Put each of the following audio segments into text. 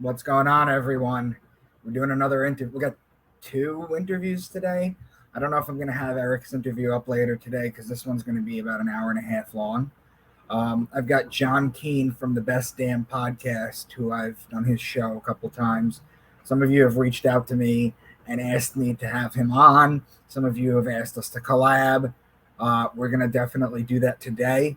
What's going on, everyone? We're doing another interview. We got two interviews today. I don't know if I'm going to have Eric's interview up later today because this one's going to be about an hour and a half long. I've got John Keane from the Best Damn podcast, who I've done his show a couple times. Some of you have reached out to me and asked me to have him on. Some of you have asked us to collab. We're going to definitely do that today.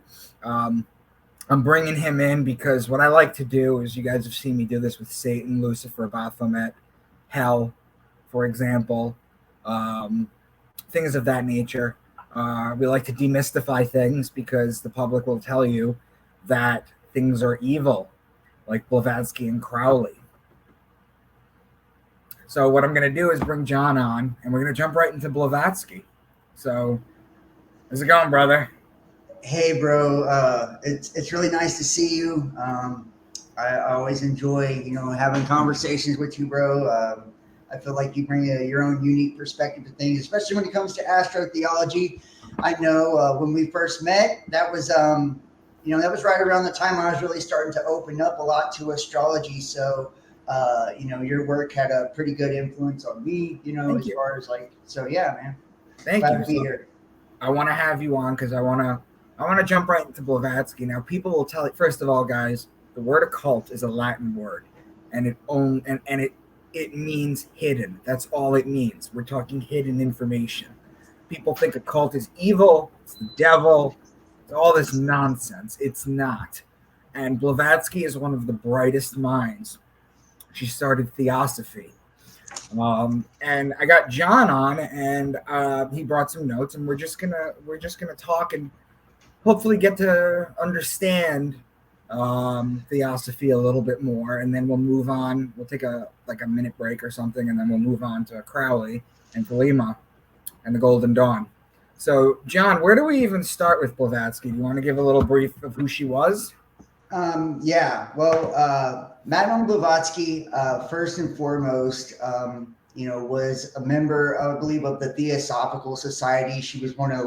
I'm bringing him in because what I like to do is, you guys have seen me do this with Satan, Lucifer, Baphomet, Hell, for example, things of that nature. We like to demystify things because the public will tell you that things are evil, like Blavatsky and Crowley. So what I'm going to do is bring John on, and we're going to jump right into Blavatsky. So how's it going, brother? Hey, bro. It's really nice to see you. I always enjoy, having conversations with you, bro. I feel like you bring your own unique perspective to things, especially when it comes to astrotheology. I know when we first met, that was right around the time I was really starting to open up a lot to astrology. So, your work had a pretty good influence on me, Thank you. far as yeah, man. Thank Glad you. to be here. I want to have you on because I want to jump right into Blavatsky. Now, people will tell you, first of all, guys, the word occult is a Latin word, and it means hidden. That's all it means. We're talking hidden information. People think occult is evil, it's the devil, it's all this nonsense. It's not. And Blavatsky is one of the brightest minds. She started theosophy. And I got John on, and he brought some notes, and we're just gonna talk and hopefully get to understand theosophy a little bit more, and then we'll move on. We'll take a minute break or something, and then we'll move on to Crowley and Helena and the Golden Dawn. So, John, where do we even start with Blavatsky? Do you want to give a little brief of who she was? Madame Blavatsky, first and foremost, was a member, I believe, of the Theosophical Society. She was one of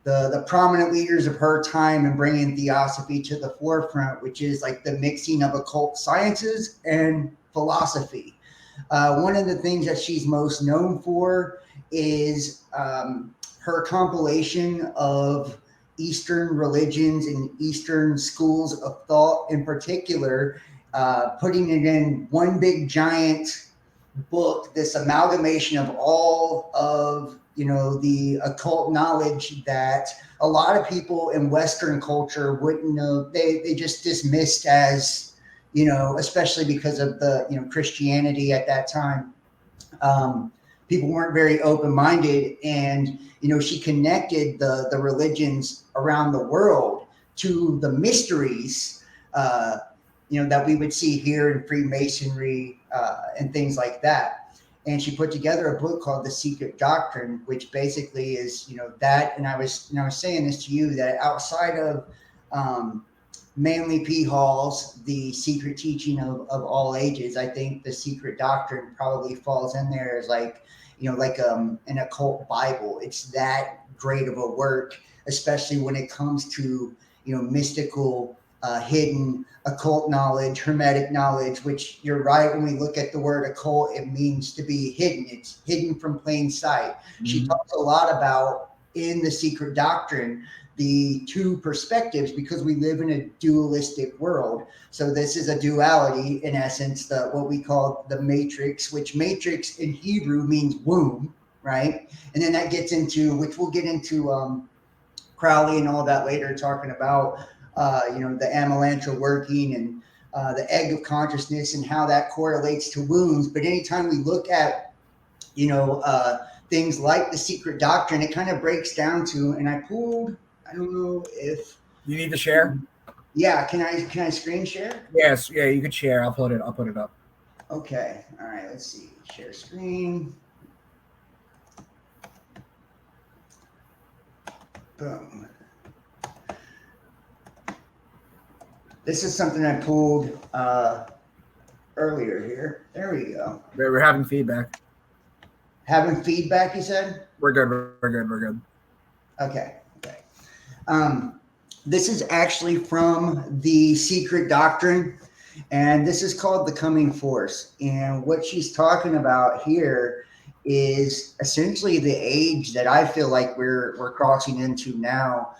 the prominent leaders of her time in bringing theosophy to the forefront, which is like the mixing of occult sciences and philosophy. One of the things that she's most known for is her compilation of Eastern religions and Eastern schools of thought, in particular, putting it in one big giant book, this amalgamation of all of the occult knowledge that a lot of people in Western culture wouldn't know. They just dismissed as, especially because of the Christianity at that time. People weren't very open-minded, and she connected the religions around the world to the mysteries that we would see here in Freemasonry and things like that. And she put together a book called The Secret Doctrine, which basically is that. And I was saying this to you, that outside of Manly P. Hall's The Secret Teaching of All Ages, I think The Secret Doctrine probably falls in there as an occult Bible. It's that great of a work, especially when it comes to mystical, hidden occult knowledge, hermetic knowledge, which you're right. When we look at the word occult, it means to be hidden. It's hidden from plain sight. Mm-hmm. She talks a lot about, in The Secret Doctrine, the two perspectives, because we live in a dualistic world. So this is a duality, in essence, what we call the matrix, which matrix in Hebrew means womb, right? And then that gets into, which we'll get into Crowley and all that later, talking about the Amelantra working and the egg of consciousness and how that correlates to wounds. But anytime we look at things like The Secret Doctrine, it kind of breaks down to, and I don't know if you need to share. Yeah, can I screen share? Yes, yeah, you can share. I'll put it up. Okay, all right. Let's see. Share screen. Boom. This is something I pulled earlier here. There we go. We're having feedback. Having feedback, you said? We're good. Okay. This is actually from The Secret Doctrine. And this is called the coming force. And what she's talking about here is essentially the age that I feel like we're crossing into now.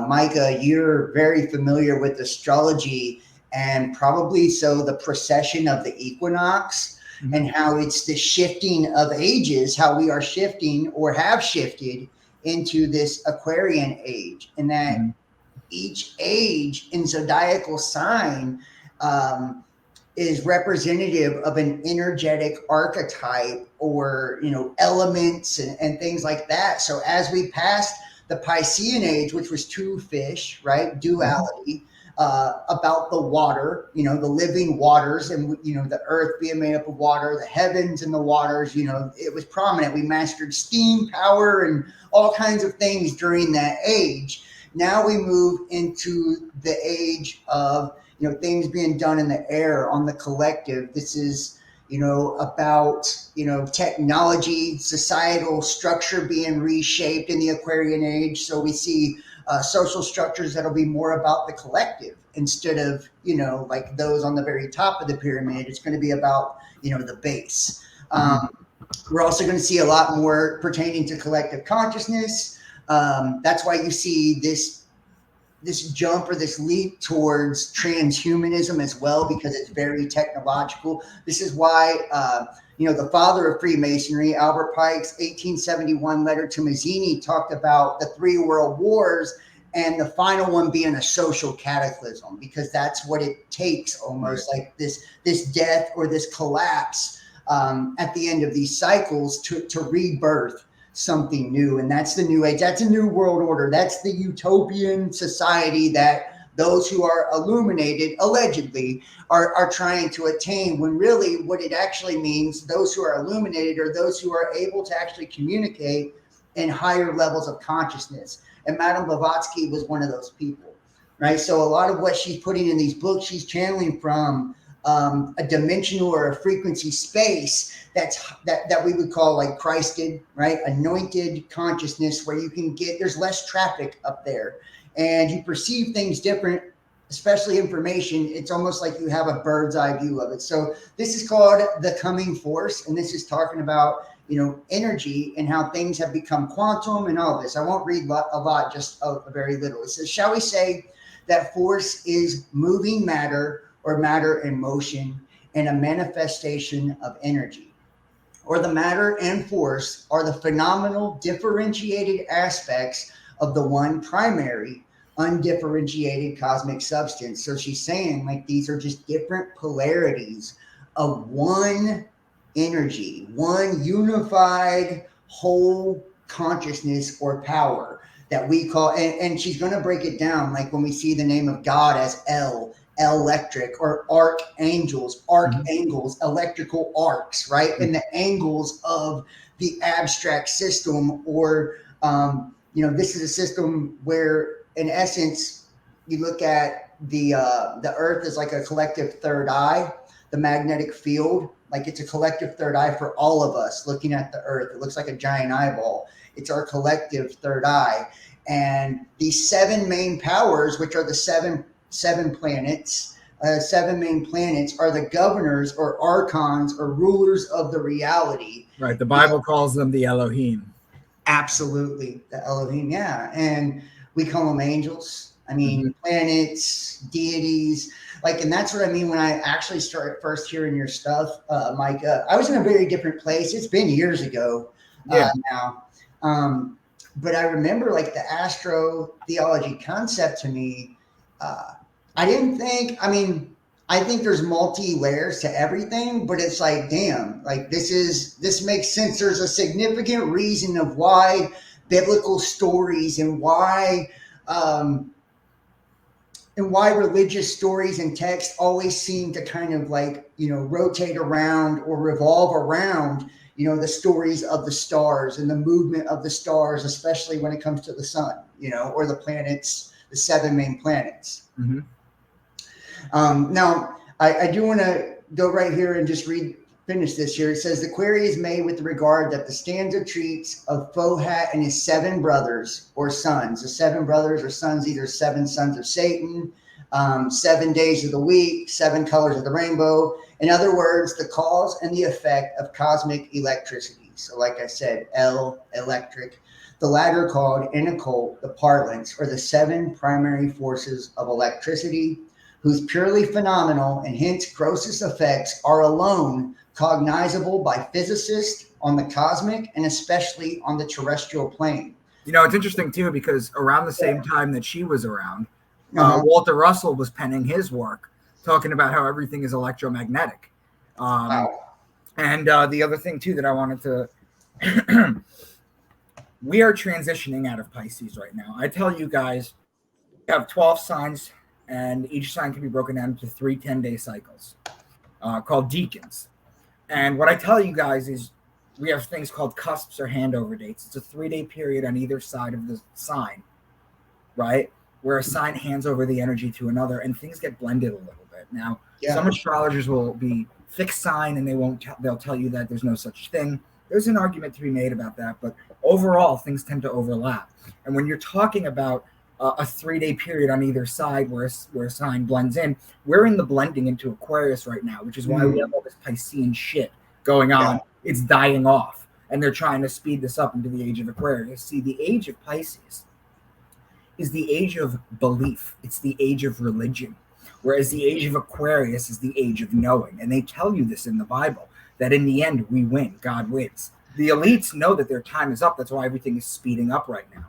Micah, you're very familiar with astrology, and probably so the precession of the equinox, and how it's the shifting of ages, how we are shifting or have shifted into this Aquarian age, and that each age in zodiacal sign is representative of an energetic archetype, or elements and things like that. So as we passed the Piscean age, which was two fish, right, duality, about the water, the living waters, and the earth being made up of water, the heavens and the waters, it was prominent. We mastered steam power and all kinds of things during that age. Now we move into the age of things being done in the air, on the collective. This is about technology, societal structure being reshaped in the Aquarian age. So we see social structures that'll be more about the collective instead of like those on the very top of the pyramid. It's going to be about the base. We're also going to see a lot more pertaining to collective consciousness. That's why you see this jump or this leap towards transhumanism as well, because it's very technological. This is why, the father of Freemasonry, Albert Pike's 1871 letter to Mazzini, talked about the 3 world wars and the final one being a social cataclysm, because that's what it takes, almost like this death or this collapse at the end of these cycles to rebirth something new. And that's the new age. That's a new world order. That's the utopian society that those who are illuminated allegedly are trying to attain, when really what it actually means, those who are illuminated are those who are able to actually communicate in higher levels of consciousness. And Madame Blavatsky was one of those people, right? So a lot of what she's putting in these books, she's channeling from a dimensional or a frequency space that we would call like Christed, right? Anointed consciousness, where you can there's less traffic up there and you perceive things different, especially information. It's almost like you have a bird's eye view of it. So this is called the coming force. And this is talking about, energy and how things have become quantum and all this. I won't read a lot, just a very little. It says, shall we say that force is moving matter, or matter in motion, and a manifestation of energy, or the matter and force are the phenomenal differentiated aspects of the one primary undifferentiated cosmic substance. So she's saying like these are just different polarities of one energy, one unified whole consciousness or power that we call, and she's going to break it down, like when we see the name of God as electric, or archangels, electrical arcs, right? And the angles of the abstract system, or this is a system where, in essence, you look at the Earth as like a collective third eye, the magnetic field, like it's a collective third eye for all of us looking at the Earth. It looks like a giant eyeball. It's our collective third eye, and these 7 main powers, which are the seven planets, 7 main planets, are the governors or archons or rulers of the reality. Right. The Bible calls them the Elohim. Absolutely. The Elohim. Yeah. And we call them angels. I mean, planets, deities, and that's what I mean when I actually started first hearing your stuff, Micah. I was in a very different place. It's been years ago now. But I remember like the astro theology concept to me, I think there's multi layers to everything, but it's like, damn, like this makes sense. There's a significant reason of why biblical stories and why religious stories and texts always seem to kind of like, rotate around or revolve around, the stories of the stars and the movement of the stars, especially when it comes to the sun, or the planets, the 7 main planets. Now, I do want to go right here and just finish this here. It says, the query is made with the regard that the stanza treats of Fohat and his 7 brothers or sons. The 7 brothers or sons, either 7 sons of Satan, 7 days of the week, 7 colors of the rainbow. In other words, the cause and the effect of cosmic electricity. So like I said, electric. The latter called in occult the parlance, or the 7 primary forces of electricity, whose purely phenomenal and hence grossest effects are alone cognizable by physicists on the cosmic and especially on the terrestrial plane. It's interesting too, because around the same time that she was around, Walter Russell was penning his work, talking about how everything is electromagnetic. Wow. And the other thing too that I wanted to, we are transitioning out of Pisces right now. I tell you guys, we have 12 signs, and each sign can be broken down into 3 10-day cycles called deacons. And what I tell you guys is we have things called cusps or handover dates. It's a 3-day period on either side of the sign, right? Where a sign hands over the energy to another, and things get blended a little bit. Now, some astrologers will be fixed sign, and they'll tell you that there's no such thing. There's an argument to be made about that, but overall, things tend to overlap. And when you're talking about a 3-day period on either side where a sign blends in, we're in the blending into Aquarius right now, which is why we have all this Piscean shit going on. It's dying off, and they're trying to speed this up into the age of Aquarius. See, the age of Pisces is the age of belief. It's the age of religion, whereas the age of Aquarius is the age of knowing. And they tell you this in the Bible, that in the end, we win. God wins. The elites know that their time is up. That's why everything is speeding up right now.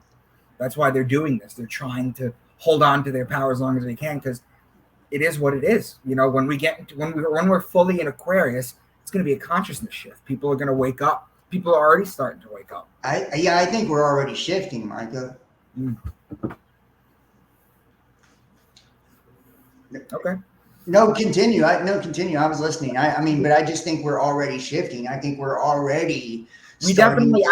That's why they're doing this. They're trying to hold on to their power as long as they can, because it is what it is. When we're fully in Aquarius, it's going to be a consciousness shift. People are going to wake up. People are already starting to wake up. I think we're already shifting, Micah. Okay. No, continue. Continue. I was listening. But I just think we're already shifting. I think we're already. I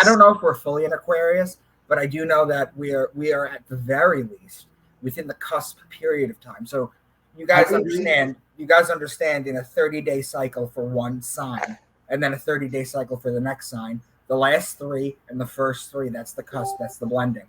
don't know if we're fully in Aquarius, but I do know that we are at the very least within the cusp period of time. So you guys understand in a 30-day cycle for one sign, and then a 30-day cycle for the next sign. The last 3 and the first 3, that's the cusp, that's the blending.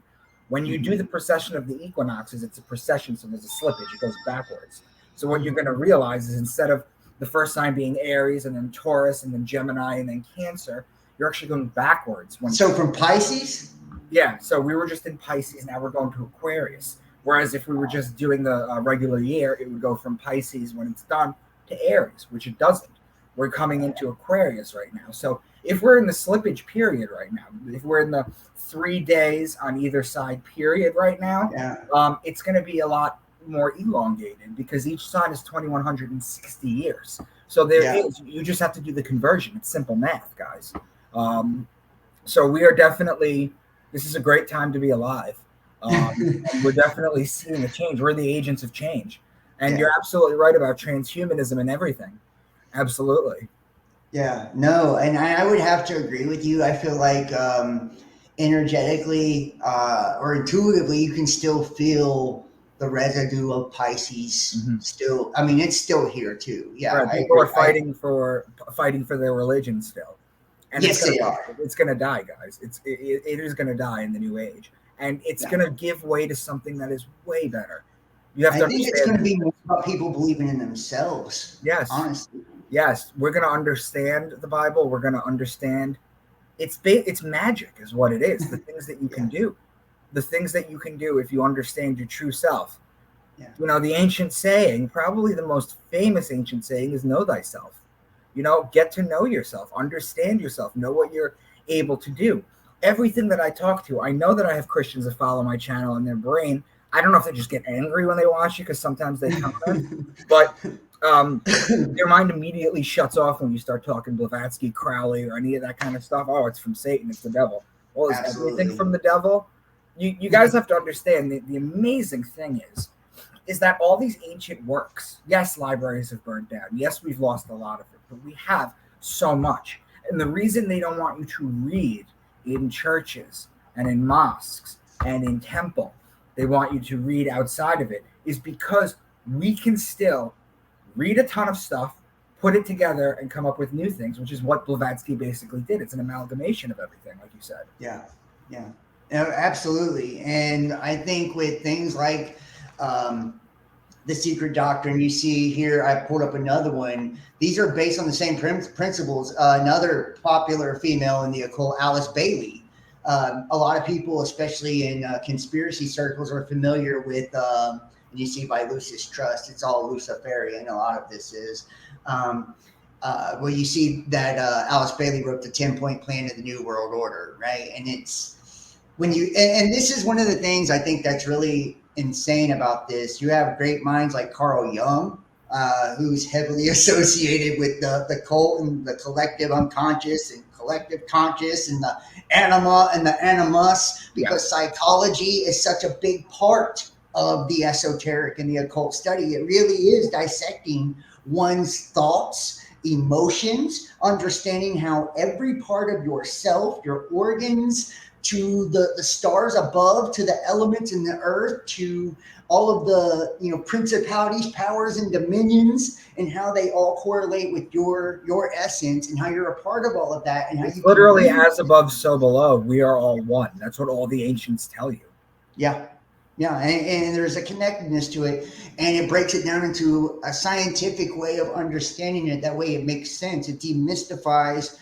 When you do the precession of the equinoxes, it's a precession, so there's a slippage. It goes backwards. So what you're going to realize is instead of the first sign being Aries and then Taurus and then Gemini and then Cancer, you're actually going backwards. So from Pisces? Yeah. So we were just in Pisces. Now we're going to Aquarius. Whereas if we were just doing the regular year, it would go from Pisces when it's done to Aries, which it doesn't. We're coming into Aquarius right now. So if we're in the slippage period right now, if we're in the 3 days on either side period right now, it's going to be a lot more elongated because each sign is 2,160 years. So you just have to do the conversion. It's simple math, guys. So we are definitely, this is a great time to be alive. We're definitely seeing a change. We're the agents of change. And you're absolutely right about transhumanism and everything. Absolutely. Yeah, no, and I would have to agree with you. I feel like energetically or intuitively, you can still feel the residue of Pisces still. I mean, it's still here too. Yeah, right. People are fighting for their religion still, and yes, they are. It's going to die, guys. It is going to die in the new age, and it's going to give way to something that is way better. You have to think it's going to be more about people believing in themselves. Yes, honestly. Yes, we're going to understand the Bible. We're going to understand it's magic is what it is. The things that you can do. The things that you can do if you understand your true self. Yeah. The ancient saying, probably the most famous ancient saying is know thyself. Get to know yourself, understand yourself, know what you're able to do. Everything that I talk to, I know that I have Christians that follow my channel in their brain. I don't know if they just get angry when they watch it because sometimes they comment, but their mind immediately shuts off when you start talking Blavatsky, Crowley, or any of that kind of stuff. Oh, it's from Satan, it's the devil. Well, is everything from the devil? You guys have to understand the amazing thing is that all these ancient works, yes, libraries have burned down. Yes, we've lost a lot of it, but we have so much. And the reason they don't want you to read in churches and in mosques and in temple, they want you to read outside of it, is because we can still read a ton of stuff, put it together, and come up with new things, which is what Blavatsky basically did. It's an amalgamation of everything, like you said. Yeah. Absolutely. And I think with things like The Secret Doctrine. You see here, I pulled up another one. These are based on the same principles. Another popular female in the occult, Alice Bailey. A lot of people, especially in conspiracy circles, are familiar with, and you see by Lucis Trust, it's all Luciferian. A lot of this is. Well, you see that Alice Bailey wrote the 10-point plan of the New World Order, right? And it's when you, and this is one of the things I think that's really insane about this. You have great minds like Carl Jung, who's heavily associated with the cult and the collective unconscious and collective conscious and the anima and the animus, because psychology is such a big part of the esoteric and the occult study. It really is dissecting one's thoughts, emotions, understanding how every part of yourself, your organs, to the stars above, to the elements in the earth, to all of the principalities, powers, and dominions, and how they all correlate with your essence, and how you're a part of all of that, and how it's you literally as above, so below. We are all one. That's what all the ancients tell you. Yeah. Yeah, and there's a connectedness to it, and it breaks it down into a scientific way of understanding it. That way it makes sense. It demystifies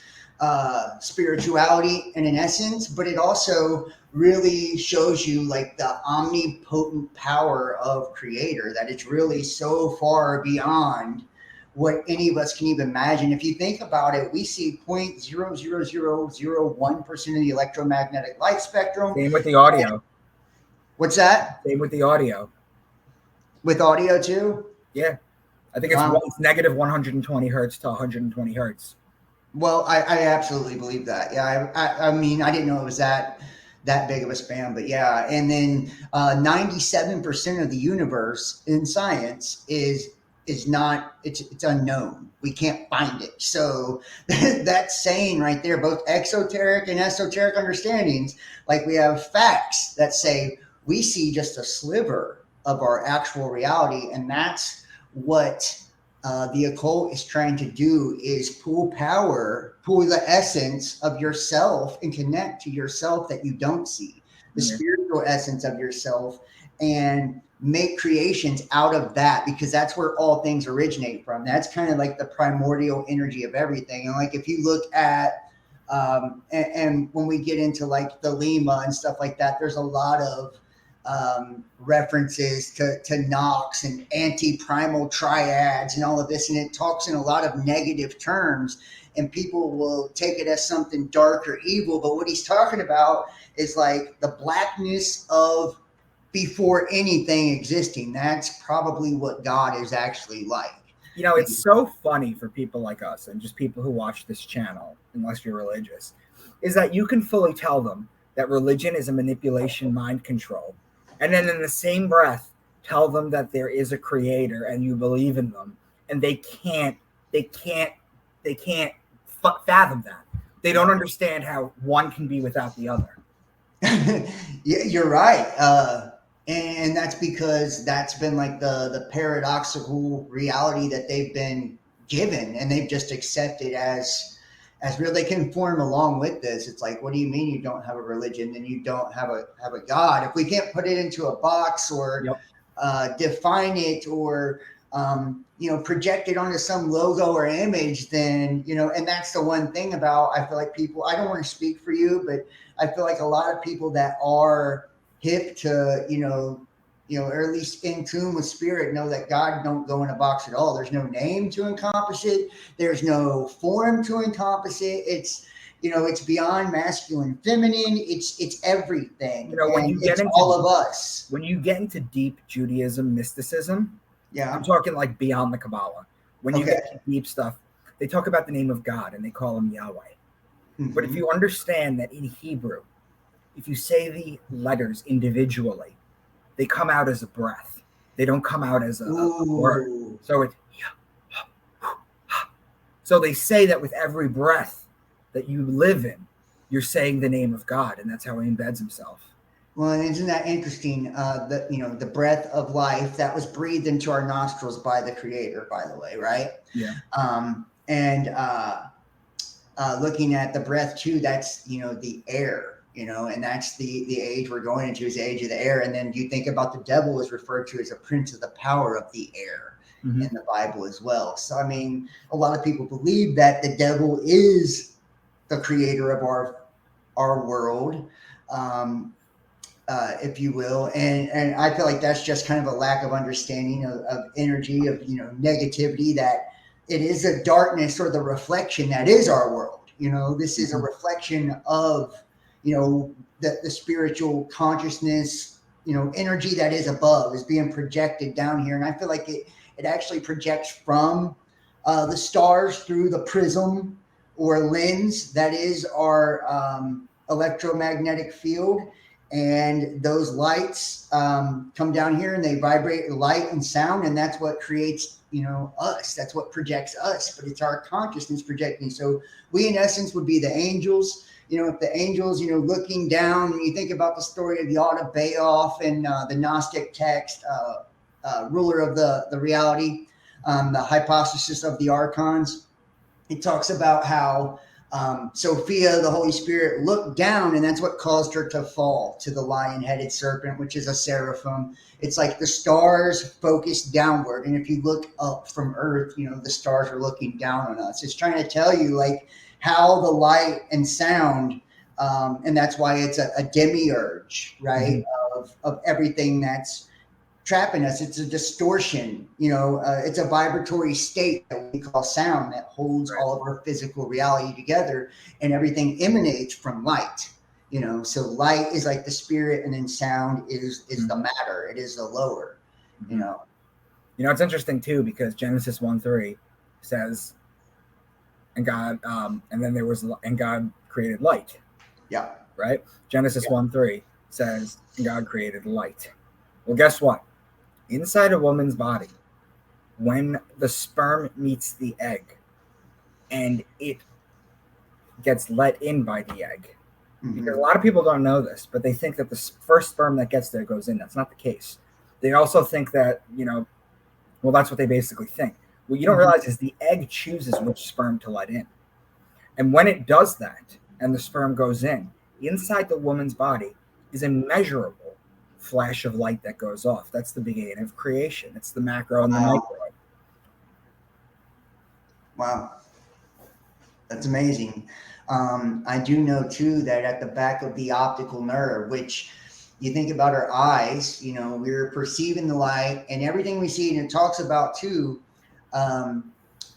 spirituality in an essence, but it also really shows you like the omnipotent power of Creator, that it's really so far beyond what any of us can even imagine. If you think about it, we see 0.00001% of the electromagnetic light spectrum. Same with the audio. What's that? Same with the audio. With audio too? Yeah. I think it's negative 120 hertz to 120 hertz. Well, I absolutely believe that. Yeah, I mean, I didn't know it was that big of a span, but yeah. And then 97% of the universe in science is not, it's unknown. We can't find it. So that's saying right there, both exoteric and esoteric understandings, like we have facts that say we see just a sliver of our actual reality. And that's what the occult is trying to do, is pull the essence of yourself and connect to yourself that you don't see, the spiritual essence of yourself, and make creations out of that, because that's where all things originate from. That's kind of like the primordial energy of everything. And like if you look at and when we get into like the Lima and stuff like that, there's a lot of references to Nox and anti-primal triads and all of this, and it talks in a lot of negative terms, and people will take it as something dark or evil, but what he's talking about is like the blackness of before anything existing. That's probably what God is actually like. It's so funny for people like us and just people who watch this channel, unless you're religious, is that you can fully tell them that religion is a manipulation, mind control, and then in the same breath tell them that there is a creator and you believe in them, and they can't fathom that. They don't understand how one can be without the other. Yeah, you're right. And that's because that's been like the paradoxical reality that they've been given, and they've just accepted as real. They conform along with this. It's like, what do you mean you don't have a religion? Then you don't have a God. If we can't put it into a box or define it or project it onto some logo or image, then and that's the one thing about, I feel like people, I don't want to speak for you, but I feel like a lot of people that are hip to or at least in tune with spirit, know that God don't go in a box at all. There's no name to encompass it. There's no form to encompass it. It's it's beyond masculine, feminine. It's everything. When you get into all of us. When you get into deep Judaism mysticism, I'm talking like beyond the Kabbalah. When you get into deep stuff, they talk about the name of God and they call him Yahweh. Mm-hmm. But if you understand that in Hebrew, if you say the letters individually, they come out as a breath. They don't come out as a word. So it's so they say that with every breath that you live in, you're saying the name of God, and that's how he embeds himself. Well, and isn't that interesting? The breath of life that was breathed into our nostrils by the Creator, by the way, right? Yeah. Looking at the breath too, that's the air and that's the age we're going into, is the age of the air. And then you think about the devil is referred to as a prince of the power of the air in the Bible as well. So, I mean, a lot of people believe that the devil is the creator of our world, if you will. And I feel like that's just kind of a lack of understanding of energy, of, negativity, that it is a darkness or the reflection that is our world. This is a reflection of, the spiritual consciousness, energy that is above is being projected down here. And I feel like it actually projects from the stars through the prism or lens that is our electromagnetic field. And those lights come down here and they vibrate light and sound. And that's what creates, us. That's what projects us. But it's our consciousness projecting. So we, in essence, would be the angels. If the angels, looking down, and you think about the story of Yada Bayoff and the Gnostic text, ruler of the reality, the hypostasis of the archons, it talks about how Sophia, the Holy Spirit, looked down, and that's what caused her to fall to the lion-headed serpent, which is a seraphim. It's like the stars focus downward, and if you look up from Earth, the stars are looking down on us. It's trying to tell you, like, how the light and sound, and that's why it's a demiurge, right, of everything that's trapping us. It's a distortion, it's a vibratory state that we call sound that holds all of our physical reality together, and everything emanates from light. So light is like the spirit, and then sound is the matter. It is the lower. It's interesting too, because Genesis 1:3 says, and God, and then and God created light. Yeah. Right. Genesis 1:3 says, and God created light. Well, guess what? Inside a woman's body, when the sperm meets the egg and it gets let in by the egg, because a lot of people don't know this, but they think that the first sperm that gets there goes in. That's not the case. They also think that, well, that's what they basically think. What you don't realize is the egg chooses which sperm to let in. And when it does that and the sperm goes in, inside the woman's body is immeasurable flash of light that goes off. That's the beginning of creation. It's the macro and the micro. Wow. That's amazing. I do know too that at the back of the optical nerve, which you think about our eyes, we're perceiving the light and everything we see, and it talks about too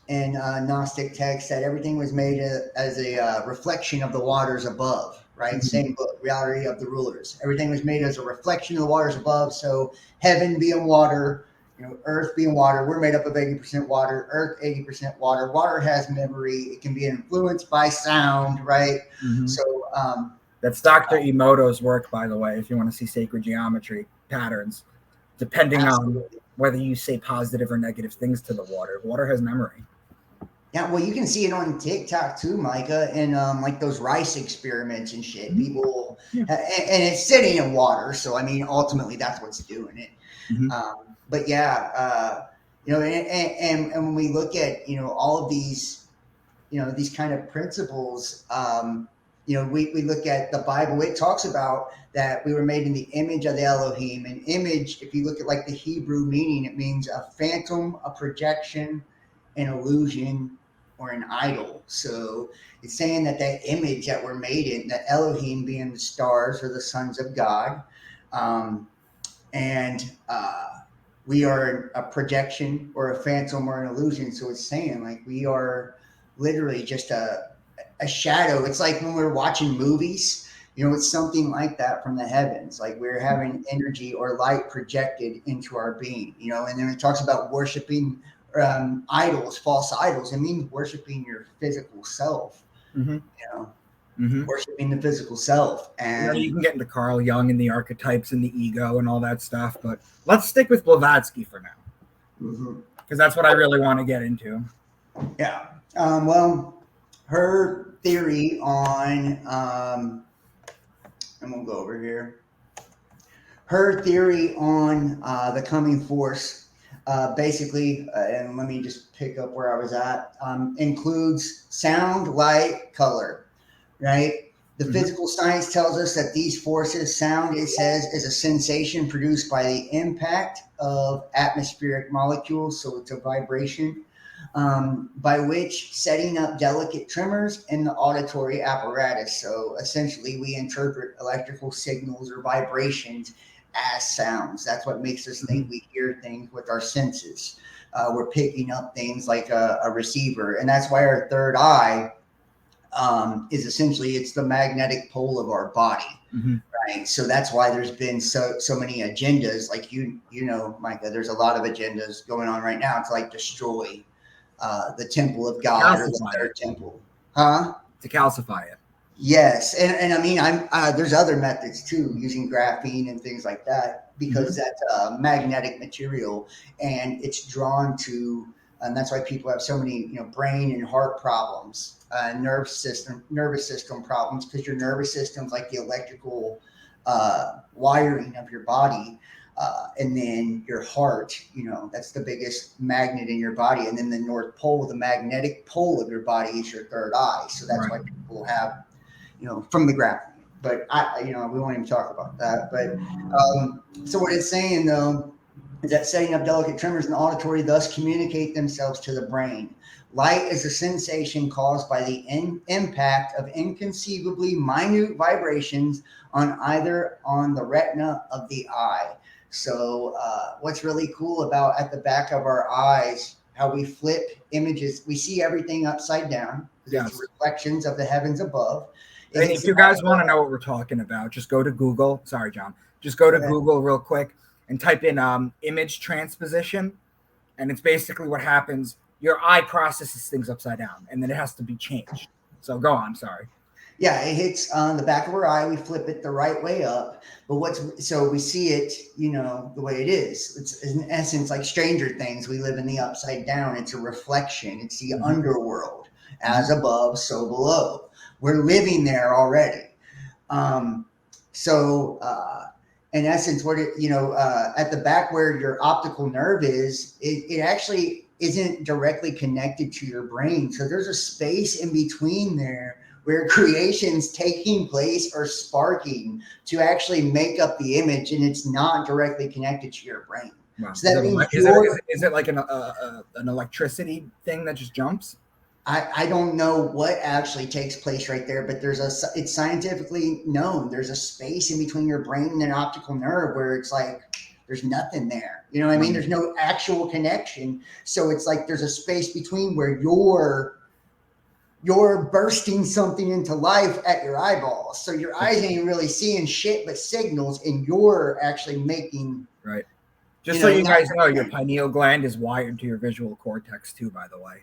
in Gnostic text that everything was made as a reflection of the waters above. Right? Same book, Reality of the Rulers. Everything was made as a reflection of the waters above. So heaven being water, earth being water. We're made up of 80% water, earth 80% water. Water has memory. It can be influenced by sound, right? So that's Dr. Emoto's work, by the way, if you want to see sacred geometry patterns, depending on whether you say positive or negative things to the water. Water has memory. Yeah, well, you can see it on TikTok too, Micah, and like those rice experiments and shit. People, and it's sitting in water, so I mean, ultimately, that's what's doing it. But yeah, and when we look at all of these, these kind of principles, we look at the Bible. It talks about that we were made in the image of the Elohim. An image, if you look at like the Hebrew meaning, it means a phantom, a projection, an illusion, or an idol. So it's saying that image that we're made in, the Elohim being the stars or the sons of God, and we are a projection or a phantom or an illusion. So it's saying like we are literally just a shadow. It's like when we're watching movies, it's something like that from the heavens. Like we're having energy or light projected into our being, and then it talks about worshiping idols, false idols. It means worshiping your physical self, worshiping the physical self. And you can get into Carl Jung and the archetypes and the ego and all that stuff, but let's stick with Blavatsky for now, because that's what I really want to get into. Yeah. Well, her theory on, and we'll go over here. Her theory on the coming force. Basically, and let me just pick up where I was at, includes sound, light, color, right? The physical science tells us that these forces, sound, it says, is a sensation produced by the impact of atmospheric molecules. So it's a vibration, by which setting up delicate tremors in the auditory apparatus. So essentially, we interpret electrical signals or vibrations as sounds. That's what makes us think we hear things with our senses. We're picking up things like a receiver. And that's why our third eye is essentially, it's the magnetic pole of our body, right? So that's why there's been so many agendas, like you know, Micah. There's a lot of agendas going on right now to like destroy the temple of God or the third temple, to calcify it. Yes, and I mean, there's other methods too, using graphene and things like that, because that's a magnetic material and it's drawn to, and that's why people have so many, brain and heart problems, nervous system problems, because your nervous system's like the electrical wiring of your body, and then your heart, that's the biggest magnet in your body, and then the North Pole, the magnetic pole of your body, is your third eye. So that's why people have, from the graphene. But we won't even talk about that. But so what it's saying though is that setting up delicate tremors in the auditory thus communicate themselves to the brain. Light is a sensation caused by the impact of inconceivably minute vibrations on the retina of the eye. So what's really cool about at the back of our eyes, how we flip images, we see everything upside down. Yes. It's reflections of the heavens above. And if you guys want to know what we're talking about, just go to Google. Sorry, John. Just go to Google real quick and type in image transposition. And it's basically what happens. Your eye processes things upside down, and then it has to be changed. So go on. Sorry. Yeah, it hits on the back of our eye. We flip it the right way up. But so we see it, the way it is. It's in essence like Stranger Things. We live in the upside down. It's a reflection. It's the underworld. As above, so below. We're living there already. So in essence, what at the back where your optical nerve is, it actually isn't directly connected to your brain. So there's a space in between there where creation's taking place or sparking to actually make up the image, and it's not directly connected to your brain. Wow. So that means is it like an electricity thing that just jumps? I don't know what actually takes place right there, but it's scientifically known. There's a space in between your brain and an optical nerve where it's like there's nothing there. You know what I mean? There's no actual connection. So it's like there's a space between where you're bursting something into life at your eyeballs. So your eyes ain't really seeing shit but signals, and you're actually making. Right. Just so you guys know, your pineal gland is wired to your visual cortex too, by the way.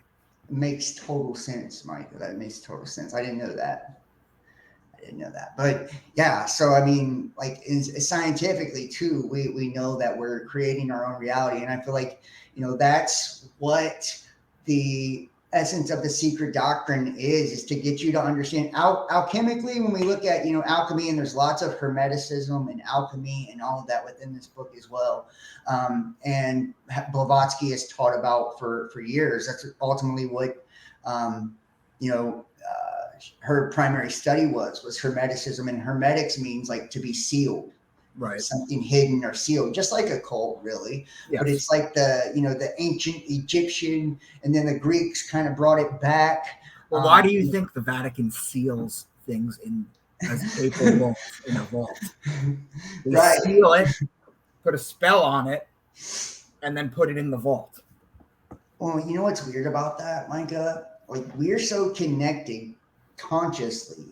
Makes total sense, Mike. That makes total sense. I didn't know that. But yeah, so I mean, like scientifically too, we know that we're creating our own reality. And I feel like, that's what the essence of the secret doctrine is to get you to understand alchemically, when we look at, alchemy, and there's lots of hermeticism and alchemy and all of that within this book as well. And Blavatsky has taught about for years. That's ultimately what, her primary study was hermeticism, and hermetics means like to be sealed. Right. Something hidden or sealed, just like a cult, really. Yes. But it's like the ancient Egyptian, and then the Greeks kind of brought it back. Well, why do you think the Vatican seals things as papal vaults in a vault? They seal it, put a spell on it, and then put it in the vault. Well, you know what's weird about that, Micah? Like, we're so connected consciously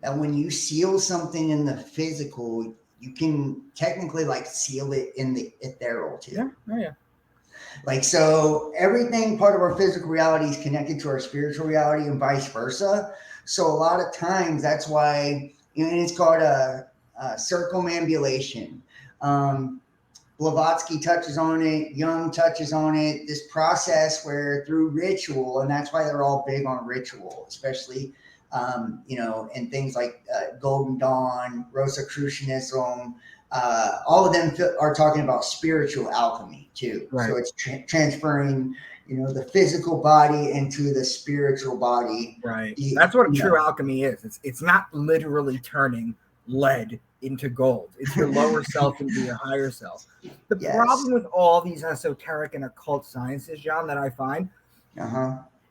that when you seal something in the physical, you can technically like seal it in the ethereal too. Yeah. Oh, yeah. Like, so everything part of our physical reality is connected to our spiritual reality and vice versa. So a lot of times that's why, and it's called a circumambulation. Blavatsky touches on it. Jung touches on it. This process where through ritual, and that's why they're all big on ritual, especially and things like Golden Dawn, Rosicrucianism, all of them are talking about spiritual alchemy too. Right. So it's transferring, the physical body into the spiritual body. Right. That's what true alchemy is. It's not literally turning lead into gold. It's your lower self into your higher self. The problem with all these esoteric and occult sciences, John, that I find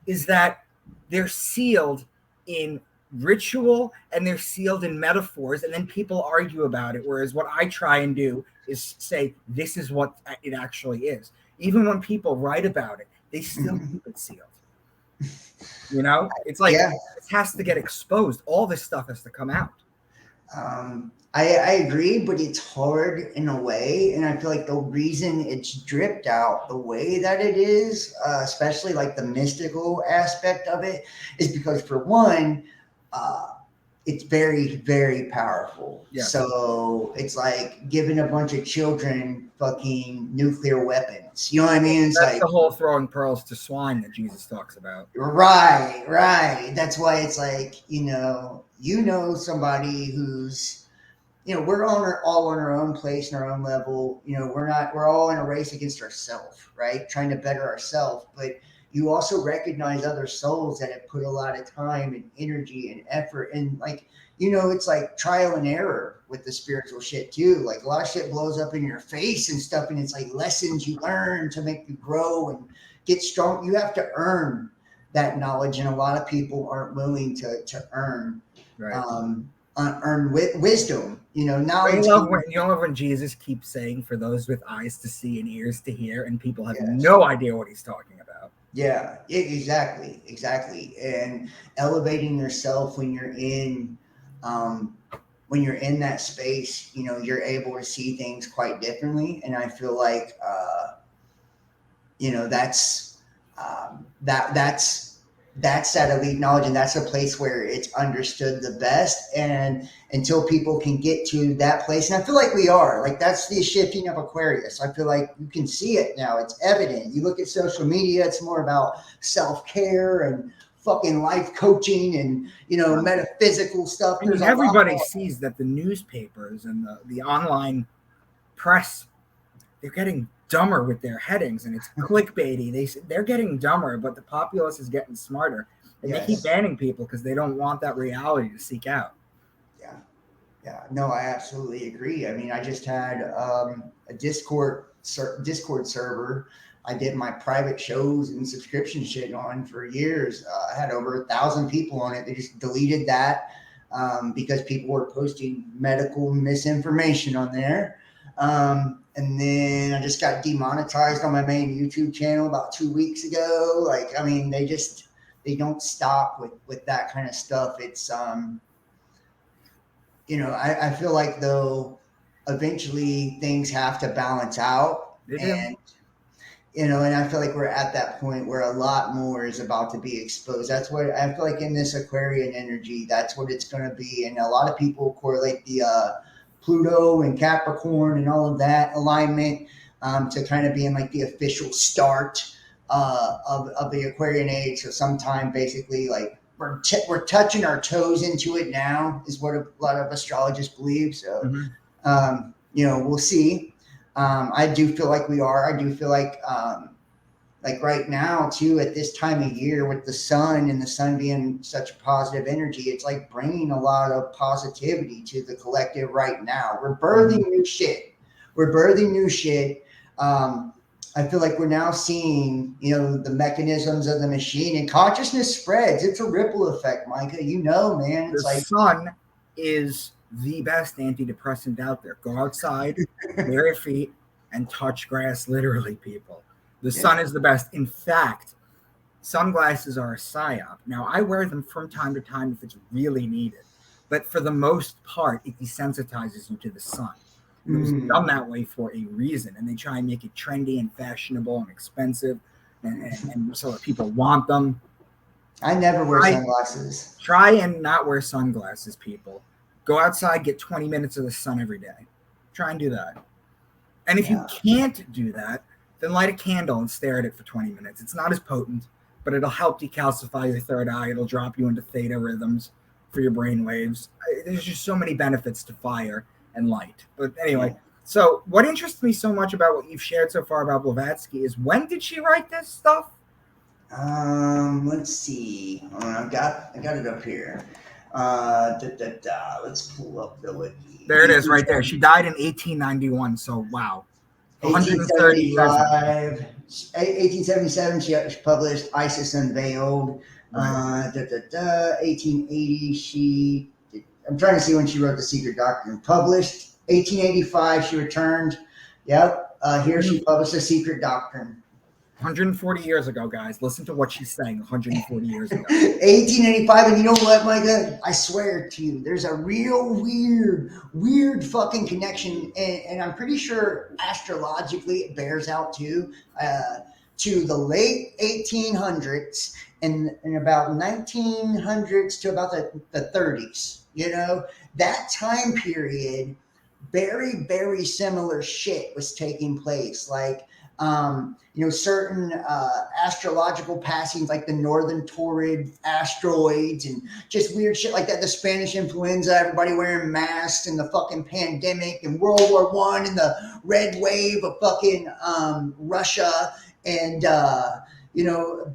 is that they're sealed in ritual and they're sealed in metaphors, and then people argue about it. Whereas what I try and do is say, this is what it actually is. Even when people write about it, they still keep it sealed. It's like it has to get exposed. All this stuff has to come out. I agree, but it's hard in a way. And I feel like the reason it's dripped out the way that it is, especially like the mystical aspect of it, is because for one, it's very, very powerful. Yeah. So it's like giving a bunch of children fucking nuclear weapons. You know what I mean? It's That's like the whole throwing pearls to swine that Jesus talks about. Right. That's why it's like, somebody who's, we're all on our own place and our own level. We're all in a race against ourselves, right? Trying to better ourselves. But you also recognize other souls that have put a lot of time and energy and effort. And like, it's like trial and error with the spiritual shit too. Like a lot of shit blows up in your face and stuff. And it's like lessons you learn to make you grow and get strong. You have to earn that knowledge. And a lot of people aren't willing to earn, earn wisdom, knowledge. You love when Jesus keeps saying, for those with eyes to see and ears to hear, and people have no idea what he's talking about. Yeah, exactly. And elevating yourself when you're in that space, you're able to see things quite differently. And I feel like, that's that elite knowledge, and that's a place where it's understood the best. And until people can get to that place, and I feel like we are, like that's the shifting of Aquarius. I feel like you can see it now. It's evident. You look at social media, it's more about self-care and fucking life coaching and, metaphysical stuff. Because everybody sees that the newspapers and the online press, they're getting dumber with their headings, and it's clickbaity. They're getting dumber, but the populace is getting smarter, and they keep banning people because they don't want that reality to seek out. No, I absolutely agree. I mean, I just had a Discord server. I did my private shows and subscription shit on for years. I had over 1,000 people on it. They just deleted that because people were posting medical misinformation on there. And then I just got demonetized on my main YouTube channel about 2 weeks ago. Like, I mean, they don't stop with that kind of stuff. It's, I feel like though, eventually things have to balance out. And, and I feel like we're at that point where a lot more is about to be exposed. That's what I feel like in this Aquarian energy, that's what it's going to be. And a lot of people correlate the, Pluto and Capricorn and all of that alignment to kind of being like the official start of the Aquarian age. So sometime basically like we're touching our toes into it now is what a lot of astrologists believe. So, we'll see. I do feel like we are. I do feel like right now too, at this time of year with the sun and the sun being such a positive energy, it's like bringing a lot of positivity to the collective right now. We're birthing new shit. I feel like we're now seeing, the mechanisms of the machine, and consciousness spreads. It's a ripple effect, Micah. Man, it's the sun is the best antidepressant out there. Go outside, bare your feet, and touch grass. Literally, people. The sun is the best. In fact, sunglasses are a psyop. Now, I wear them from time to time if it's really needed. But for the most part, it desensitizes you to the sun. It was done that way for a reason. And they try and make it trendy and fashionable and expensive. And so that people want them. I never wear sunglasses. Try and not wear sunglasses, people. Go outside, get 20 minutes of the sun every day. Try and do that. And if you can't do that, then light a candle and stare at it for 20 minutes. It's not as potent, but it'll help decalcify your third eye. It'll drop you into theta rhythms for your brain waves. There's just so many benefits to fire and light. But anyway, so what interests me so much about what you've shared so far about Blavatsky is, when did she write this stuff? Let's see. Hold on, I got it up here. Let's pull up the wiki. There it is, right there. She died in 1891. So wow, 130 years ago. 1875, 1877, she published Isis Unveiled. Right. 1880, I'm trying to see when she wrote The Secret Doctrine. Published 1885, she returned. Yep. Here she published The Secret Doctrine. 140 years ago, guys. Listen to what she's saying 140 years ago. 1885, and you know what, Micah? I swear to you, there's a real weird fucking connection, and I'm pretty sure astrologically it bears out too, to the late 1800s and about 1900s to about the 30s. You know, that time period, very similar shit was taking place. Like, certain astrological passings like the Northern Taurid asteroids and just weird shit like that. The Spanish influenza, everybody wearing masks, and the fucking pandemic, and World War I, and the red wave of fucking Russia. And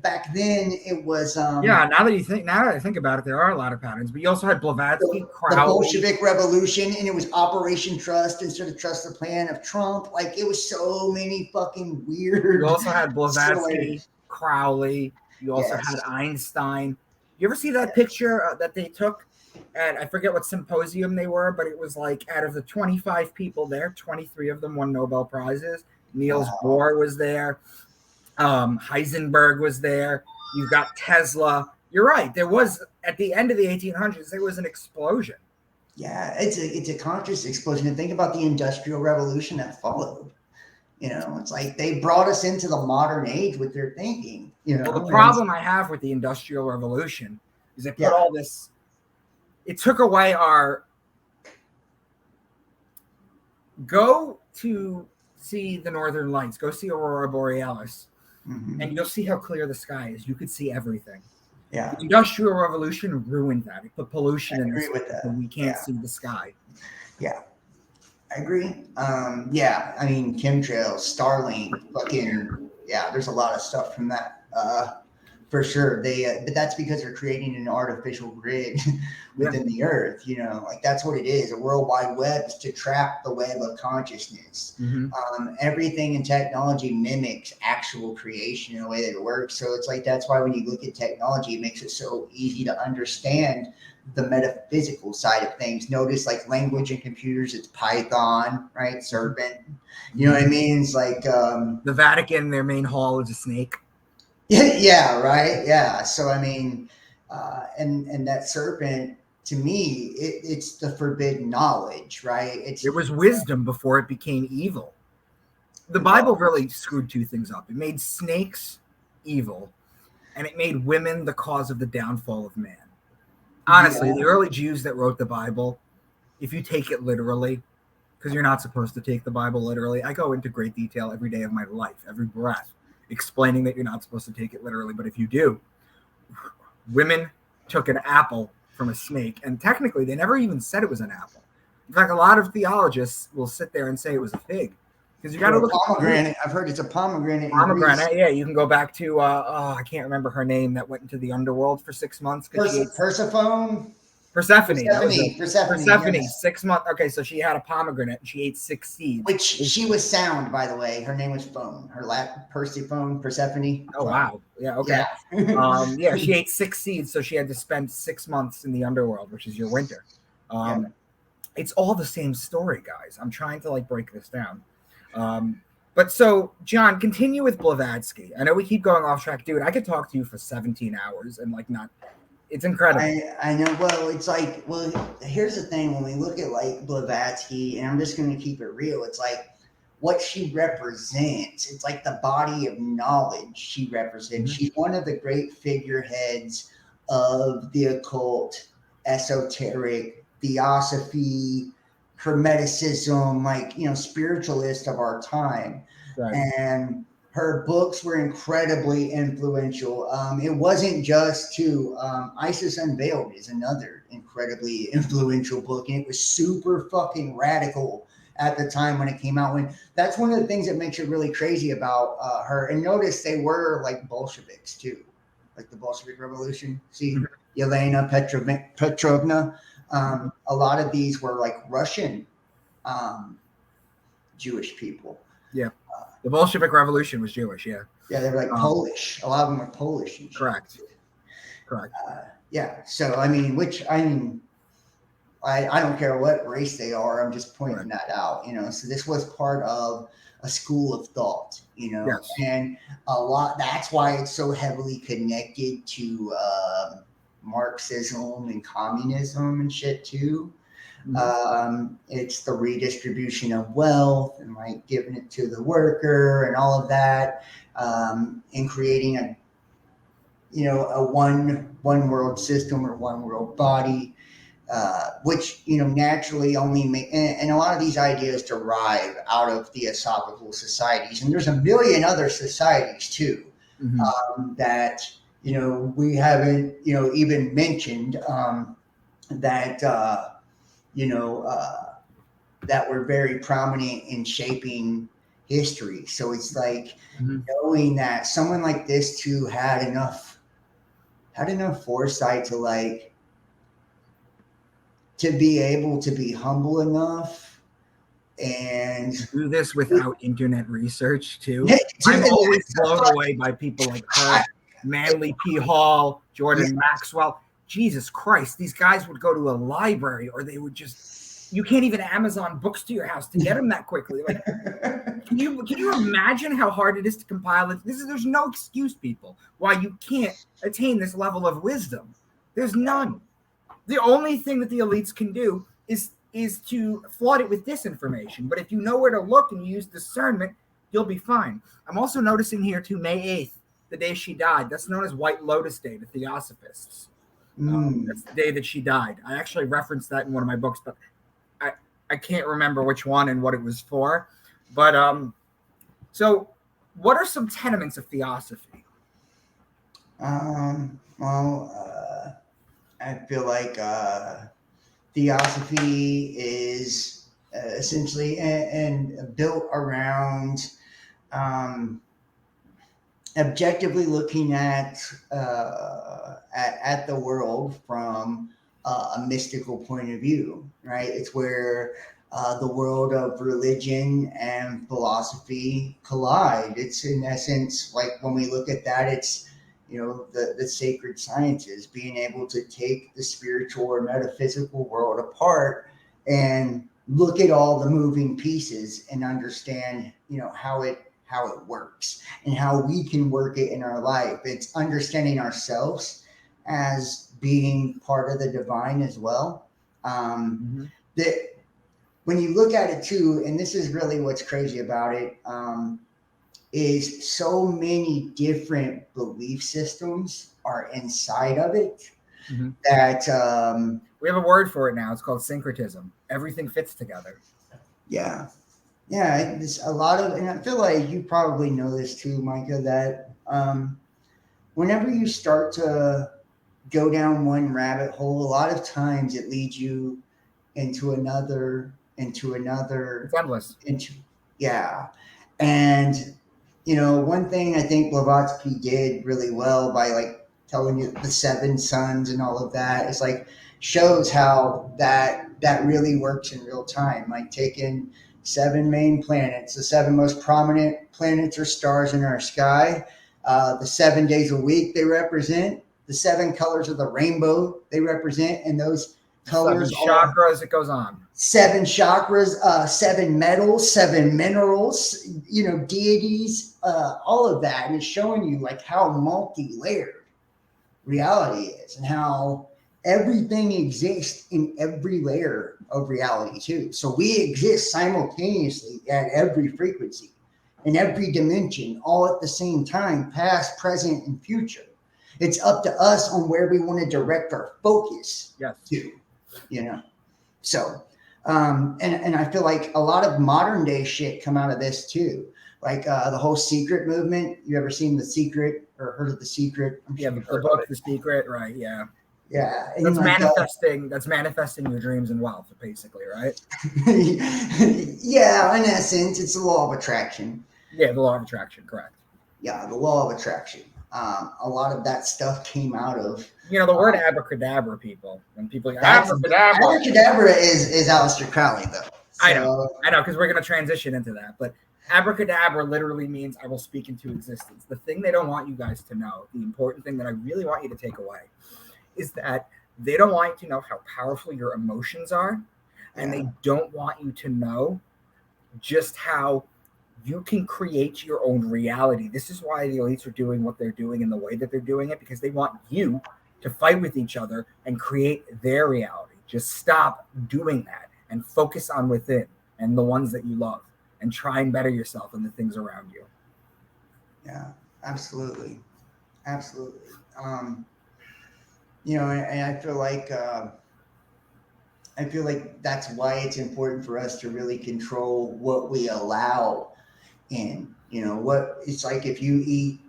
back then it was Yeah, now that I think about it, there are a lot of patterns. But you also had Blavatsky, the Crowley. Bolshevik Revolution, and it was Operation Trust instead of Trust the Plan of Trump. Like, it was so many fucking weird. You also had Blavatsky, stories. Crowley. You also had Einstein. You ever see that picture that they took at, I forget what symposium they were, but it was like out of the 25 people there, 23 of them won Nobel Prizes. Niels Bohr was there. Heisenberg was there. You've got Tesla. You're right. There was, at the end of the 1800s, there was an explosion. Yeah, it's a conscious explosion. And think about the Industrial Revolution that followed. You know, it's like they brought us into the modern age with their thinking. You know, well, the problem I have with the Industrial Revolution is it put all this. It took away our. Go to see the Northern Lights. Go see Aurora Borealis. Mm-hmm. And you'll see how clear the sky is. You could see everything. Yeah. The Industrial Revolution ruined that. It put pollution in with that. And we can't see the sky. Yeah. I agree. Yeah. I mean, chemtrails, Starlink, fucking, yeah, there's a lot of stuff from that. For sure. But that's because they're creating an artificial grid within the earth, you know, like that's what it is. A World Wide Web is to trap the web of consciousness. Mm-hmm. Everything in technology mimics actual creation in the way that it works. So it's like, that's why when you look at technology, it makes it so easy to understand the metaphysical side of things. Notice like language in computers, it's Python, right? Serpent. You know what I mean? It's like the Vatican, their main hall is a snake. Yeah, right. Yeah. So I mean, and that serpent, to me, it's the forbidden knowledge, right? It was wisdom before it became evil. The Bible really screwed two things up. It made snakes evil, and it made women the cause of the downfall of man. Honestly, the early Jews that wrote the Bible, if you take it literally, because you're not supposed to take the Bible literally, I go into great detail every day of my life, every breath, explaining that you're not supposed to take it literally. But if you do, women took an apple from a snake, and technically they never even said it was an apple. In fact, a lot of theologists will sit there and say it was a fig, because you got to look at pomegranate. I've heard it's a pomegranate. Pomegranate, yeah. You can go back to I can't remember her name that went into the underworld for 6 months. Persephone. Persephone. Persephone. 6 months. Okay, so she had a pomegranate and she ate 6 seeds. Which she was sound, by the way. Her name was Phone. Her Persephone. Oh wow. Yeah. Okay. Yeah. She ate 6 seeds, so she had to spend 6 months in the underworld, which is your winter. It's all the same story, guys. I'm trying to break this down. But so, John, continue with Blavatsky. I know we keep going off track, dude. I could talk to you for 17 hours and not. It's incredible. I know. Well, it's like, here's the thing. When we look at Blavatsky, and I'm just going to keep it real, it's like what she represents. It's like the body of knowledge she represents. Mm-hmm. She's one of the great figureheads of the occult, esoteric, theosophy, Hermeticism, spiritualist of our time. Right. And her books were incredibly influential. It wasn't just Isis Unveiled is another incredibly influential book, and it was super fucking radical at the time when it came out. That's one of the things that makes it really crazy about her. And notice they were like Bolsheviks too. like the Bolshevik Revolution. See, Helena Petrovna. A lot of these were like Russian Jewish people. Yeah. The Bolshevik Revolution was Jewish, yeah. Yeah, they were like Polish. A lot of them were Polish. And correct. Correct. Yeah. So, I mean, I don't care what race they are. I'm just pointing that out, So this was part of a school of thought, Yes. and that's why it's so heavily connected to Marxism and communism and shit too. It's the redistribution of wealth and like giving it to the worker and all of that, and creating a one world system or one world body, which naturally only and a lot of these ideas derive out of theosophical societies, and there's a million other societies too, that we haven't even mentioned, that that were very prominent in shaping history. So it's like knowing that someone like this too had enough foresight to be able to be humble enough and do this without internet research too. I'm always blown away by people like her, Manly P. Hall, Jordan Maxwell. Jesus Christ, these guys would go to a library, or they would you can't even Amazon books to your house to get them that quickly. Like, can you imagine how hard it is to compile it? There's no excuse, people, why you can't attain this level of wisdom. There's none. The only thing that the elites can do is to flood it with disinformation. But if you know where to look and you use discernment, you'll be fine. I'm also noticing here too, May 8th, the day she died. That's known as White Lotus Day to Theosophists. That's the day that she died. I actually referenced that in one of my books, but I can't remember which one and what it was for. But so what are some tenements of theosophy? I feel like theosophy is essentially and built around objectively looking at the world from a mystical point of view, right? It's where the world of religion and philosophy collide. It's in essence, like when we look at that, it's the sacred sciences, being able to take the spiritual or metaphysical world apart and look at all the moving pieces and understand how it works and how we can work it in our life. It's understanding ourselves as being part of the divine as well. That when you look at it too, and this is really what's crazy about it, is so many different belief systems are inside of it that we have a word for it now. It's called syncretism. Everything fits together. Yeah. It's a lot of, and I feel like you probably know this too, Michah, that whenever you start to go down one rabbit hole, a lot of times it leads you into another. It's endless. And one thing I think Blavatsky did really well by like telling you the 7 suns and all of that is like shows how that really works in real time. Like taking 7 main planets, the 7 most prominent planets or stars in our sky, the 7 days a week they represent, the 7 colors of the rainbow they represent, and those colors 7 chakras, it goes on. 7 chakras, 7 metals, 7 minerals, deities, all of that. And it's showing you like how multi-layered reality is and how everything exists in every layer of reality too. So we exist simultaneously at every frequency, in every dimension, all at the same time, past, present, and future. It's up to us on where we want to direct our focus to, So, and I feel like a lot of modern day shit come out of this too. Like the whole secret movement. You ever seen The Secret or heard of The Secret? The book, The Secret, right? Yeah. Yeah. That's manifesting. That's manifesting your dreams and wealth, basically, right? Yeah, in essence, it's the law of attraction. Yeah, the law of attraction, correct. Yeah, the law of attraction. A lot of that stuff came out of. The word abracadabra, people. When people abracadabra is Aleister Crowley, though. So, I know, because we're going to transition into that. But abracadabra literally means I will speak into existence. The thing they don't want you guys to know, the important thing that I really want you to take away, is that they don't want you to know how powerful your emotions are, and they don't want you to know just how you can create your own reality. This is why the elites are doing what they're doing in the way that they're doing it, because they want you to fight with each other and create their reality. Just stop doing that and focus on within and the ones that you love and try and better yourself and the things around you. Yeah, absolutely. Absolutely. And I feel like that's why it's important for us to really control what we allow in. What it's like, if you eat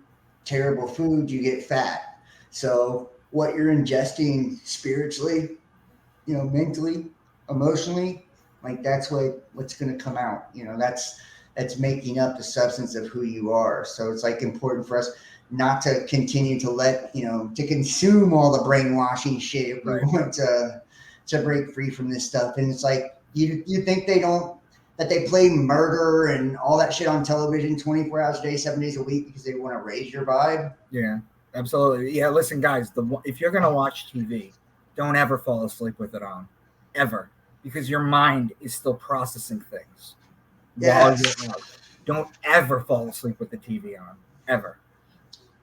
terrible food, you get fat. So what you're ingesting spiritually, mentally, emotionally, like that's what's going to come out. That's making up the substance of who you are. So it's like important for us not to continue to let to consume all the brainwashing shit if we want to break free from this stuff. And it's like you think that they play murder and all that shit on television 24 hours a day, 7 days a week because they want to raise your vibe. Yeah, absolutely. Yeah, listen, guys, if you're going to watch TV, don't ever fall asleep with it on, ever, because your mind is still processing things. Yes. Don't ever fall asleep with the TV on, ever.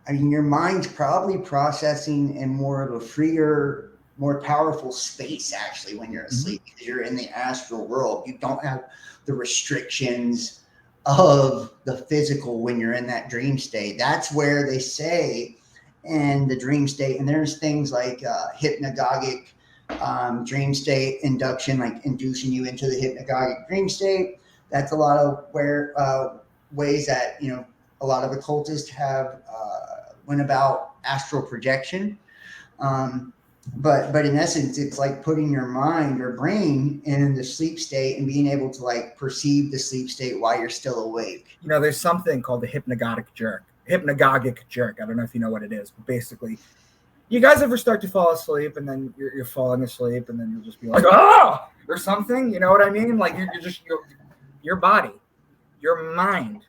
I mean, your mind's probably processing in more of a freer, more powerful space, actually, when you're asleep, because you're in the astral world. You don't have the restrictions of the physical when you're in that dream state. That's where they say in the dream state, and there's things like hypnagogic dream state induction, like inducing you into the hypnagogic dream state. That's a lot of ways that a lot of occultists have went about astral projection. But in essence, it's like putting your mind or brain in the sleep state and being able to like perceive the sleep state while you're still awake. There's something called the hypnagogic jerk. I don't know if you know what it is, but basically, you guys ever start to fall asleep and then you're falling asleep and then you'll just be like, oh, or something. You know what I mean? Like your body, your mind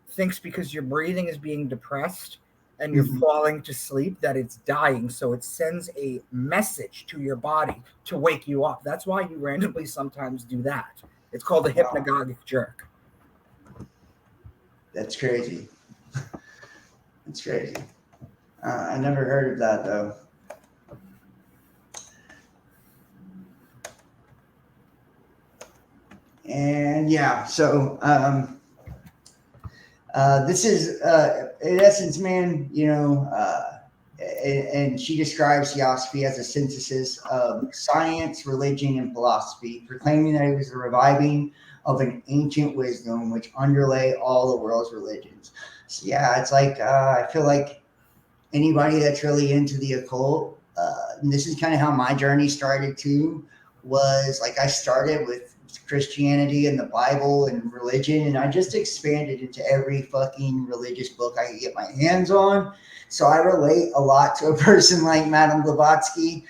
thinks because your breathing is being depressed and you're falling to sleep that it's dying. So it sends a message to your body to wake you up. That's why you randomly sometimes do that. It's called a hypnagogic jerk. That's crazy. That's crazy. I never heard of that, though. And yeah, so this is, in essence, man, and she describes Theosophy as a synthesis of science, religion, and philosophy, proclaiming that it was the reviving of an ancient wisdom which underlay all the world's religions. So yeah, it's like, I feel like anybody that's really into the occult, and this is kind of how my journey started too, was like I started with Christianity and the Bible and religion, and I just expanded into every fucking religious book I could get my hands on. So I relate a lot to a person like Madame Blavatsky,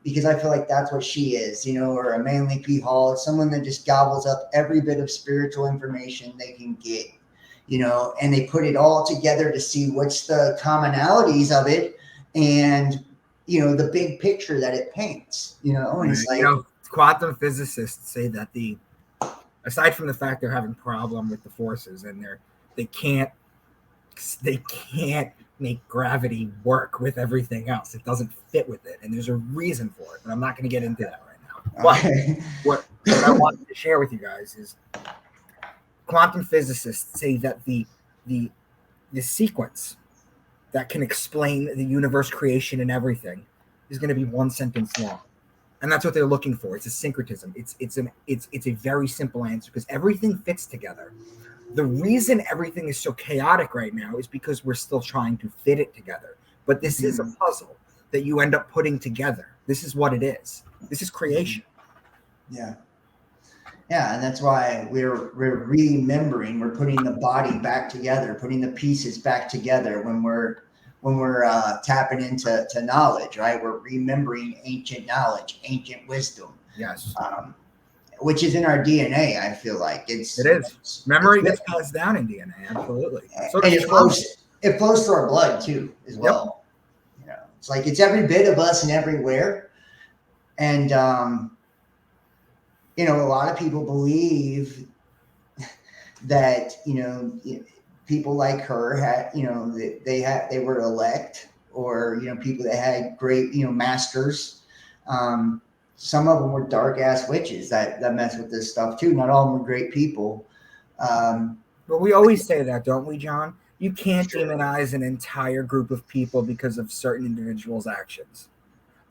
because I feel like that's what she is, or a Manly P. Hall. It's someone that just gobbles up every bit of spiritual information they can get, and they put it all together to see what's the commonalities of it and, the big picture that it paints, and it's like, quantum physicists say that aside from the fact they're having problem with the forces and they can't make gravity work with everything else. It doesn't fit with it, and there's a reason for it. But I'm not going to get into that right now. But what I wanted to share with you guys is quantum physicists say that the sequence that can explain the universe creation and everything is going to be one sentence long. And that's what they're looking for. It's a syncretism. It's a very simple answer because everything fits together. The reason everything is so chaotic right now is because we're still trying to fit it together. But this is a puzzle that you end up putting together. This is what it is. This is creation. Yeah. Yeah, and that's why we're remembering. We're putting the body back together, putting the pieces back together when we're tapping into knowledge, right? We're remembering ancient knowledge, ancient wisdom, Yes, um, which is in our DNA. I feel like it it's is. it's Memory gets passed down in DNA. Absolutely. So and does trauma. it flows through our blood too, as Yep. well. You know, it's like it's every bit of us and everywhere, and you know, a lot of people believe that people like her had they were elect, or people that had great masters. um some of them were dark ass witches that mess with this stuff too. Not all of them were great people. um But we always say that, don't we, John? You can't sure, demonize an entire group of people because of certain individuals' actions.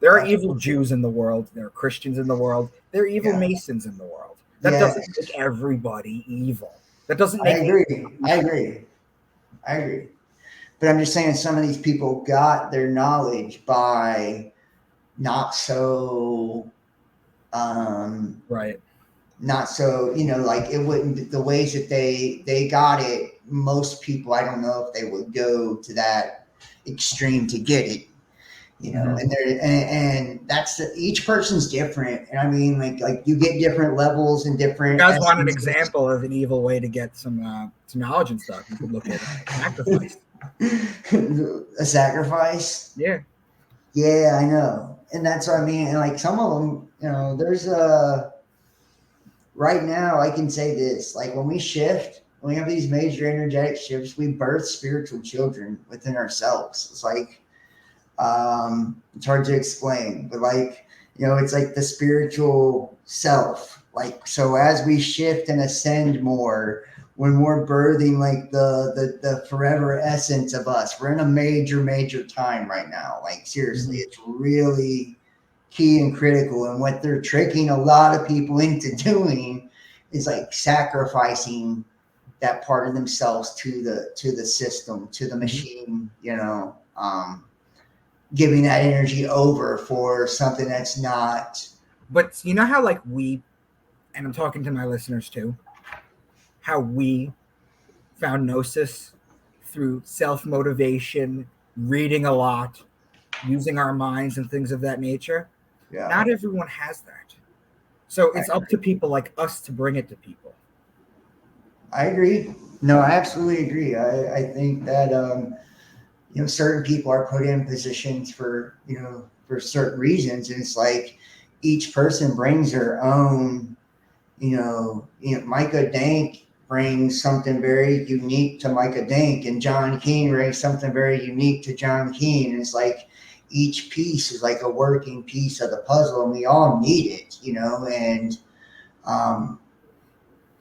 There are evil absolutely. Jews in the world. There are Christians in the world. There are evil Yeah, Masons in the world. That doesn't make yes, everybody evil. That doesn't i make agree i people. agree I agree. But I'm just saying, some of these people got their knowledge by not so um Right. not so, like, it wouldn't, the ways that they got it, most people, I don't know if they would go to that extreme to get it. Mhm. And there, and that's each person's different. And I mean, like you get different levels and You different guys want an essences. example of an evil way to get some knowledge and stuff? You could look at sacrifice. A sacrifice. Yeah. Yeah, I know. And that's what I mean. And like some of them, there's a, right now I can say this, like when we shift, when we have these major energetic shifts, we birth spiritual children within ourselves. It's like, it's hard to explain, but like, it's like the spiritual self. Like, so as we shift and ascend more, when we're birthing like the forever essence of us, we're in a major time right now. Like seriously, Mhm. it's really key and critical. And what they're tricking a lot of people into doing is like sacrificing that part of themselves to the system, to the Mhm. machine, giving that energy over for something that's not. But you know how, like, and I'm talking to my listeners too, how we found gnosis through self motivation, reading a lot, using our minds, and things of that nature. Yeah, Not everyone has that. So I it's up to people like us to bring it to people. I agree. No, I absolutely agree. I think that certain people are put in positions for for certain reasons, and it's like each person brings their own. Micah Dank brings something very unique to Micah Dank, and John Keane brings something very unique to John Keane. And it's like each piece is like a working piece of the puzzle, and we all need it, and um,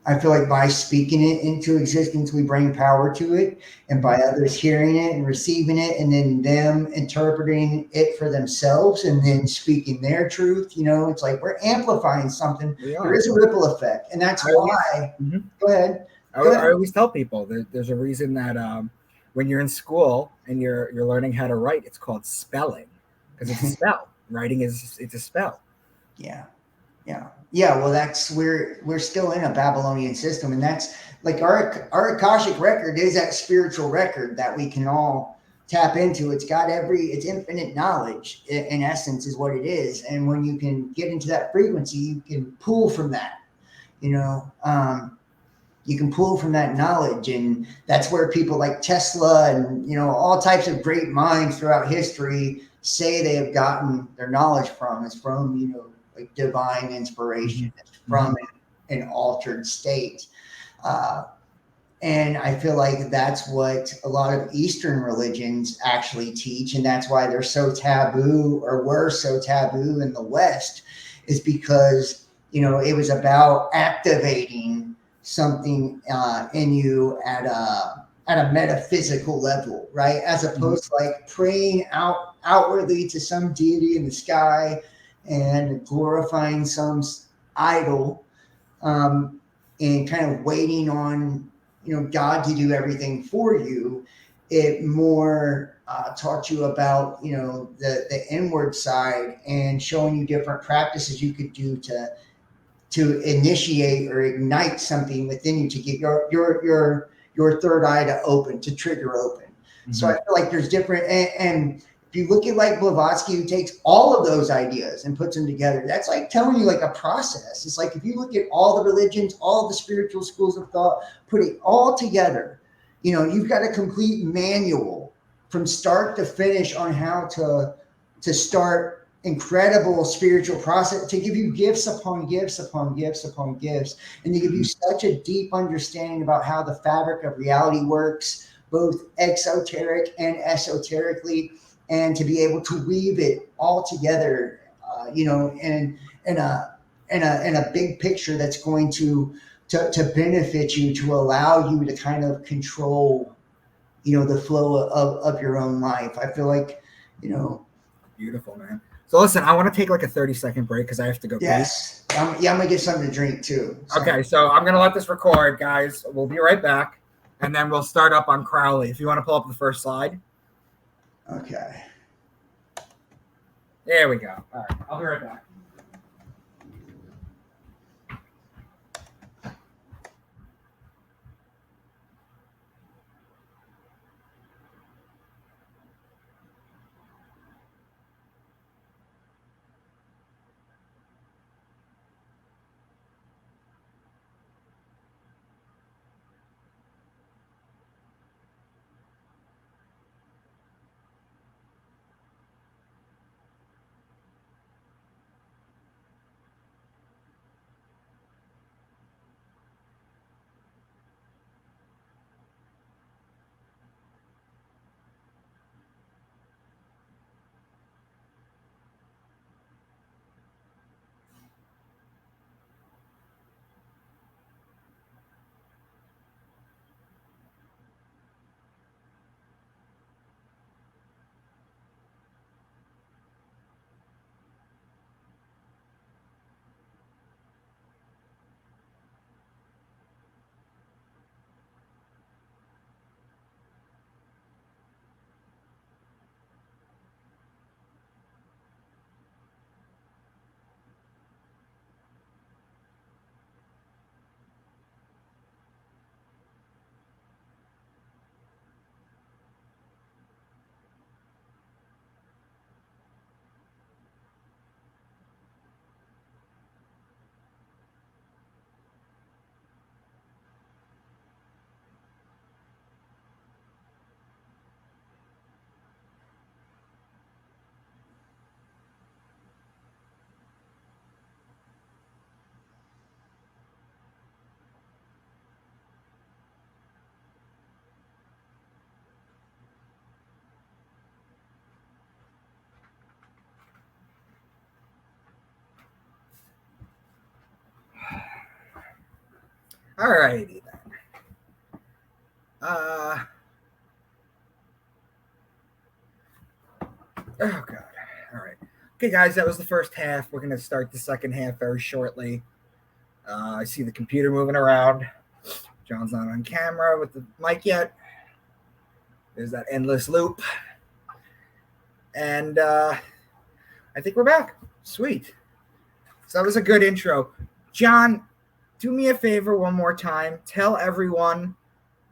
I feel like by speaking it into existence, we bring power to it. And Mhm. by others hearing it and receiving it, and then them interpreting it for themselves and then speaking their truth, it's like we're amplifying something. We There are. is a ripple effect. And that's I always, why, mhm. go ahead. Go I ahead. always tell people there's a reason that when you're in school and you're learning how to write, it's called spelling because it's a spell. Writing is it's a spell. Yeah. Yeah. Well, that's we're still in a Babylonian system, and that's like our Akashic record is that spiritual record that we can all tap into. It's got it's infinite knowledge in essence is what it is, and when you can get into that frequency, you can pull from that. You know, you can pull from that knowledge, and that's where people like Tesla and all types of great minds throughout history say they have gotten their knowledge from is from like divine inspiration. Mhm. It's Mhm. from an altered state. uh, and I feel like that's what a lot of Eastern religions actually teach, and that's why they're so taboo, or were so taboo in the West, is because it was about activating something in you at a metaphysical level, right? As Mhm. opposed to like praying outwardly to some deity in the sky and glorifying some idol, um, and kind of waiting on God to do everything for you. It more taught you about the inward side and showing you different practices you could do to to initiate or ignite something within you to get your third eye to open, to trigger open. Mm-hmm. So I feel like there's different, and if you look at like Blavatsky, who takes all of those ideas and puts them together, that's like telling you like a process. It's like if you look at all the religions, all the spiritual schools of thought, put it all together, you know, you've got a complete manual from start to finish on how to start incredible spiritual process, to give you gifts upon gifts upon gifts upon gifts, and to give you such a deep understanding about how the fabric of reality works, both exoteric and esoterically, and to be able to weave it all together, you know, in a big picture that's going to benefit you, to allow you to kind of control, you know, the flow of your own life. I feel like, you know. Beautiful, man. So listen, I want to take like a 30-second break because I have to go. Yes. I'm going to get something to drink too. So. Okay, so I'm going to let this record, guys. We'll be right back, and then we'll start up on Crowley. If you want to pull up the first slide. Okay. There we go. All right, I'll be right back. All righty then. Oh God. All right. Okay, guys, that was the first half. We're going to start the second half very shortly. I see the computer moving around. John's not on camera with the mic yet. There's that endless loop. And I think we're back. Sweet. So that was a good intro. John, do me a favor one more time. Tell everyone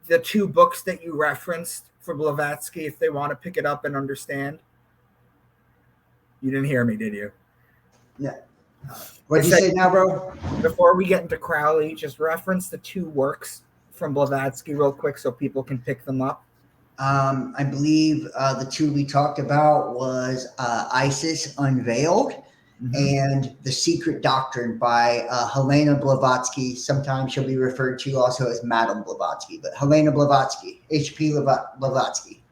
the two books that you referenced for Blavatsky if they want to pick it up and understand. You didn't hear me, did you? Yeah. What did you say now, bro? Before we get into Crowley, just reference the two works from Blavatsky real quick so people can pick them up. I believe the two we talked about was Isis Unveiled, mm-hmm. and The Secret Doctrine by Helena Blavatsky. Sometimes she'll be referred to also as Madame Blavatsky, but Helena Blavatsky, H.P. Blavatsky.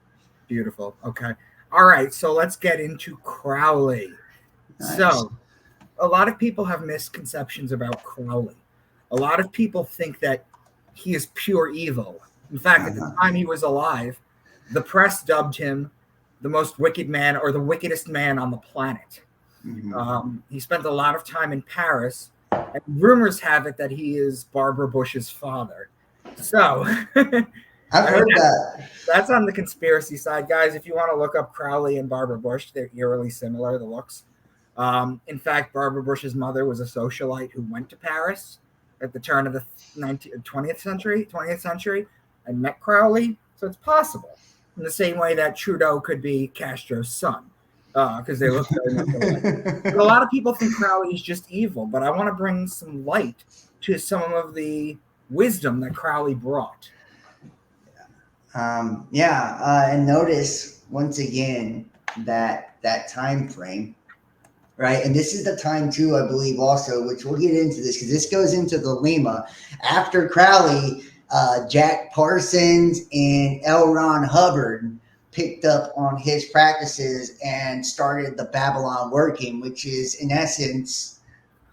Beautiful. Okay. All right. So let's get into Crowley. Nice. So a lot of people have misconceptions about Crowley. A lot of people think that he is pure evil. In fact, at the time he was alive, the press dubbed him the most wicked man or the wickedest man on the planet. Mm-hmm. He spent a lot of time in Paris, and rumors have it that he is Barbara Bush's father. So I've heard that. That's on the conspiracy side, guys. If you want to look up Crowley and Barbara Bush, they're eerily similar, the looks. In fact, Barbara Bush's mother was a socialite who went to Paris at the turn of the 20th century, and met Crowley. So it's possible. In the same way that Trudeau could be Castro's son, because they look very much alike. But a lot of people think Crowley is just evil, but I want to bring some light to some of the wisdom that Crowley brought. And notice once again that time frame, right? And this is the time too, I believe, also, which we'll get into this because this goes into the Lima after Crowley. Jack Parsons and L. Ron Hubbard picked up on his practices and started the Babylon Working, which is in essence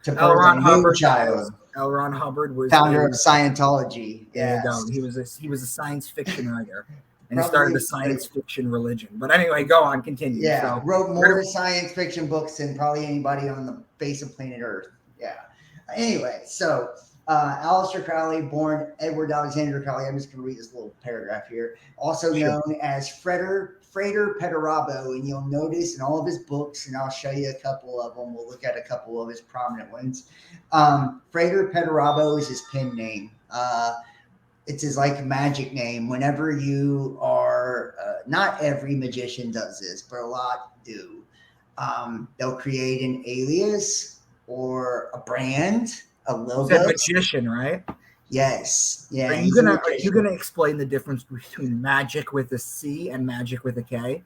to L. Ron Hubbard. Child. L. Ron Hubbard was founder of Scientology. There you go. He was a science fiction writer, and he started a science fiction religion. But anyway, go on, continue. Yeah, wrote more science fiction books than probably anybody on the face of planet Earth. Yeah. Anyway, so Aleister Crowley, born Edward Alexander Crowley. I'm just going to read this little paragraph here. Also known as Frater Perturabo, and you'll notice in all of his books, and I'll show you a couple of them. We'll look at a couple of his prominent ones. Frater Perturabo is his pen name. It's his like magic name. Whenever you are, not every magician does this, but a lot do. They'll create an alias or a brand. A logo. He's a magician, right? Yes. Yeah. Are you gonna explain the difference between magic with a C and magic with a K?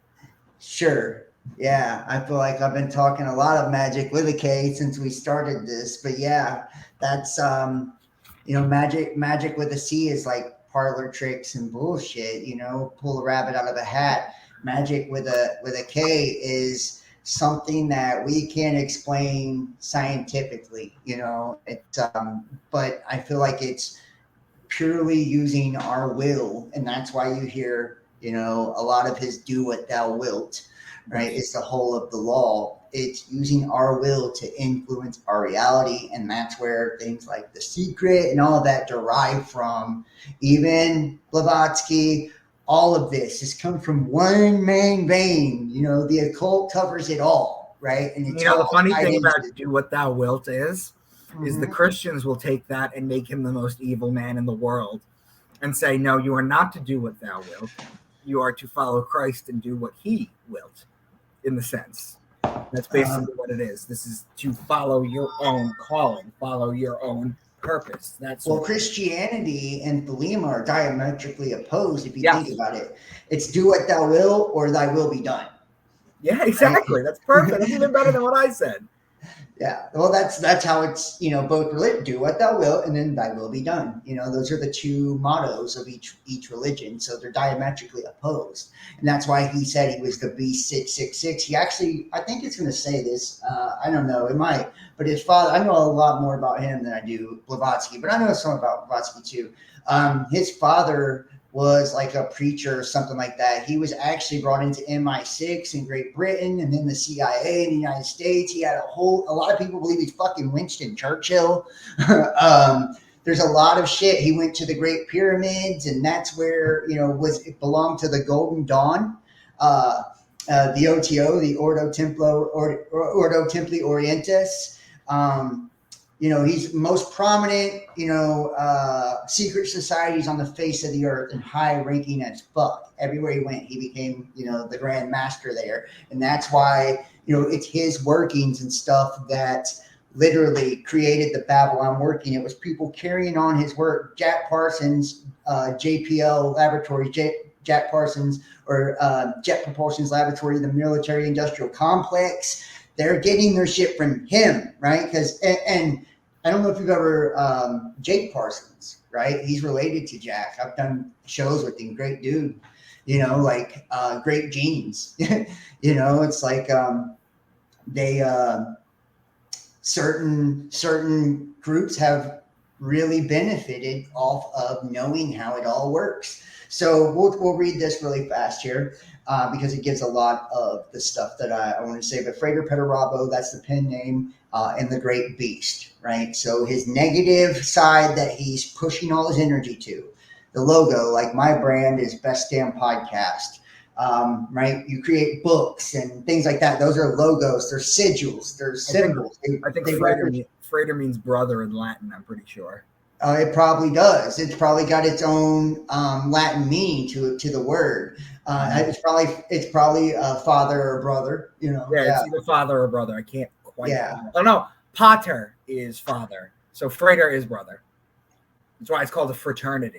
Sure. Yeah. I feel like I've been talking a lot of magic with a K since we started this, but yeah, that's magic with a C is like parlor tricks and bullshit. Pull a rabbit out of a hat. Magic with a K is something that we can't explain scientifically, but I feel like it's purely using our will. And that's why you hear, a lot of his do what thou wilt, right? It's the whole of the law. It's using our will to influence our reality. And that's where things like The Secret and all of that derive from. Even Blavatsky, all of this has come from one main vein. The occult covers it all, right? And it's the funny thing about do what thou wilt is the Christians will take that and make him the most evil man in the world and say, no, you are not to do what thou wilt. You are to follow Christ and do what he wilt, in the sense. That's basically what it is. This is to follow your own calling, follow your own purpose. Christianity and Thelema are diametrically opposed if you think about it. It's do what thou will or thy will be done. Yeah, exactly. That's perfect. That's even better than what I said. Yeah. Well, that's how it's, both religion, do what thou will and then thy will be done. Those are the two mottos of each religion. So they're diametrically opposed. And that's why he said he was the B666. He actually, I think it's going to say this. I don't know. It might. But his father, I know a lot more about him than I do Blavatsky, but I know some about Blavatsky too. His father was like a preacher or something like that. He was actually brought into MI6 in Great Britain and then the CIA in the United States. He had a lot of people believe he's fucking Winston Churchill. There's a lot of shit. He went to the Great Pyramids, and that's where, it belonged to the Golden Dawn. The OTO, the Ordo Templi Orientis. He's most prominent, secret societies on the face of the earth and high ranking as fuck. Everywhere he went, he became, the grand master there. And that's why, it's his workings and stuff that literally created the Babylon Working. It was people carrying on his work. Jack Parsons, JPL Laboratories, Jack Parsons, or Jet Propulsion's Laboratory, the military industrial complex. They're getting their shit from him, right? Because and I don't know if you've ever Jake Parsons, right? He's related to Jack. I've done shows with him. Great dude, great genes. It's like they certain groups have really benefited off of knowing how it all works. So we'll read this really fast here. Because it gives a lot of the stuff that I want to say. But Frater Perturabo, that's the pen name, and the Great Beast, right? So his negative side that he's pushing all his energy to. The logo, like my brand, is Best Damn Podcast. right? You create books and things like that. Those are logos. They're sigils. They're symbols. I think Frater means brother in Latin. I'm pretty sure. It probably does. It's probably got its own Latin meaning to the word. It's probably a father or brother. You know. Yeah, Yeah. it's either father or brother. I can't quite. Yeah. Oh no, pater is father. So Frater is brother. That's why it's called a fraternity.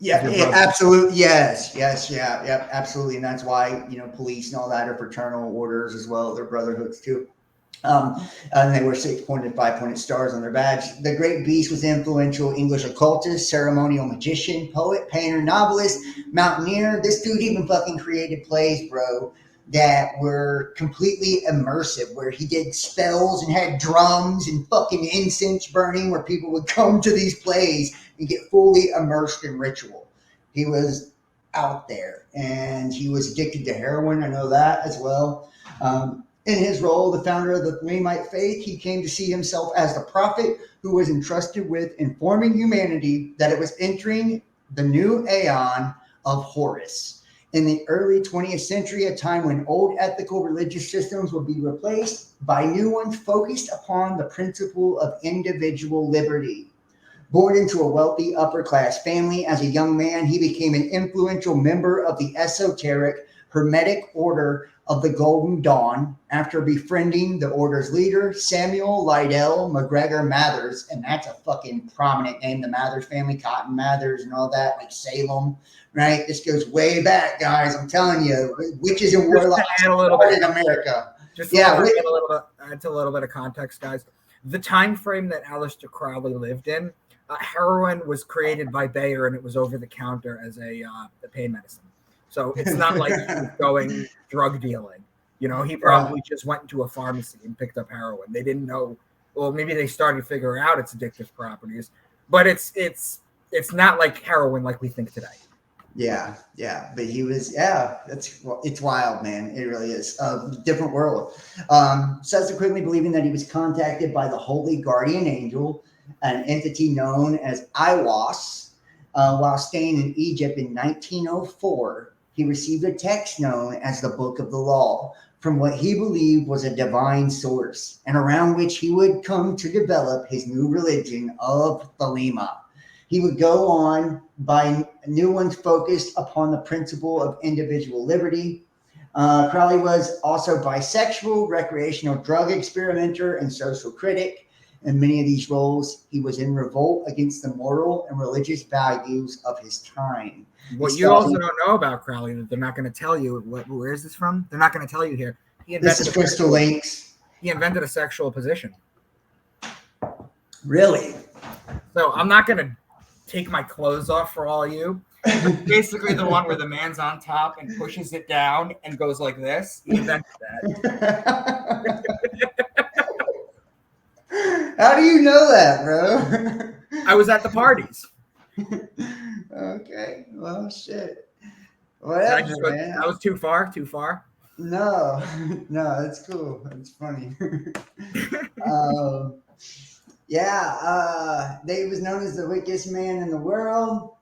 Yeah, absolutely. Yes, yeah, absolutely. And that's why, police and all that are fraternal orders as well. They're brotherhoods too. And they wear 6-pointed, 5-pointed stars on their badge. The Great Beast was influential English occultist, ceremonial magician, poet, painter, novelist, mountaineer. This dude even fucking created plays, bro, that were completely immersive, where he did spells and had drums and fucking incense burning, where people would come to these plays and get fully immersed in ritual. He was out there, and he was addicted to heroin. I know that as well. In his role, the founder of the Thalemite faith, he came to see himself as the prophet who was entrusted with informing humanity that it was entering the new aeon of Horus. In the early 20th century, a time when old ethical religious systems would be replaced by new ones focused upon the principle of individual liberty. Born into a wealthy upper-class family, as a young man, he became an influential member of the esoteric Hermetic Order of the Golden Dawn after befriending the order's leader, Samuel Liddell McGregor Mathers. And that's a fucking prominent name, the Mathers family, Cotton Mathers and all that, like Salem, right? This goes way back, guys. I'm telling you, witches and warlocks in America. Add a little bit of context, guys. The time frame that Aleister Crowley lived in, heroin was created by Bayer, and it was over the counter as a pain medicine. So it's not like he was going drug dealing. He probably just went into a pharmacy and picked up heroin. They didn't know. Well, maybe they started figuring out its addictive properties, but it's not like heroin like we think today. Yeah, but he was, it's wild, man. It really is a different world. Subsequently believing that he was contacted by the Holy Guardian Angel, an entity known as Iwas, while staying in Egypt in 1904. He received a text known as the Book of the Law from what he believed was a divine source, and around which he would come to develop his new religion of Thelema. He would go on by new ones focused upon the principle of individual liberty. Crowley was also bisexual, recreational drug experimenter, and social critic. In many of these roles, he was in revolt against the moral and religious values of his time. What you also don't know about Crowley, that they're not going to tell you. Where is this from? They're not going to tell you here. This is Crystal Links. He invented a sexual position. Really? So I'm not going to take my clothes off for all you. Basically the one where the man's on top and pushes it down and goes like this. He invented that. How do you know that, bro? I was at the parties. Okay. Well, shit. Whatever, man. That was too far? No, it's cool. It's funny. He was known as the wickedest man in the world.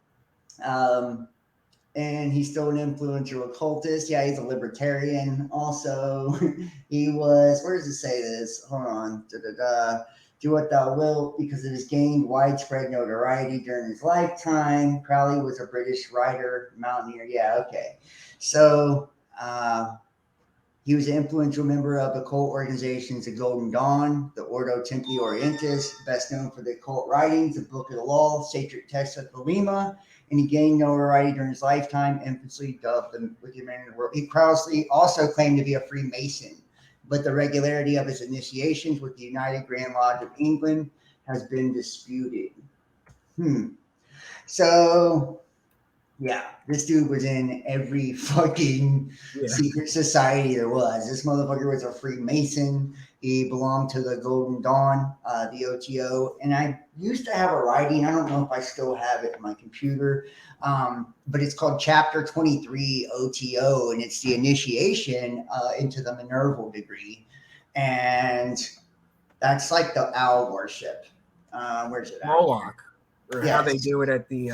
And he's still an influential occultist. Yeah, he's a libertarian. Also, he was, where does it say this? Hold on. Do what thou wilt, because it has gained widespread notoriety during his lifetime. Crowley was a British writer, mountaineer. Yeah, okay. So he was an influential member of the occult organizations, the Golden Dawn, the Ordo Templi Orientis, best known for the occult writings, the Book of the Law, Sacred Texts of Thelema, and he gained notoriety during his lifetime, infamously dubbed the wicked man in the world. Crowley also claimed to be a Freemason, but the regularity of his initiations with the United Grand Lodge of England has been disputed. So, yeah, this dude was in every fucking secret society there was. This motherfucker was a Freemason. He belonged to the Golden Dawn, the OTO. And I used to have a writing. I don't know if I still have it in my computer, but it's called Chapter 23 OTO, and it's the initiation into the Minerval degree. And that's like the owl worship. Where's it at? Moloch, or how they do it at the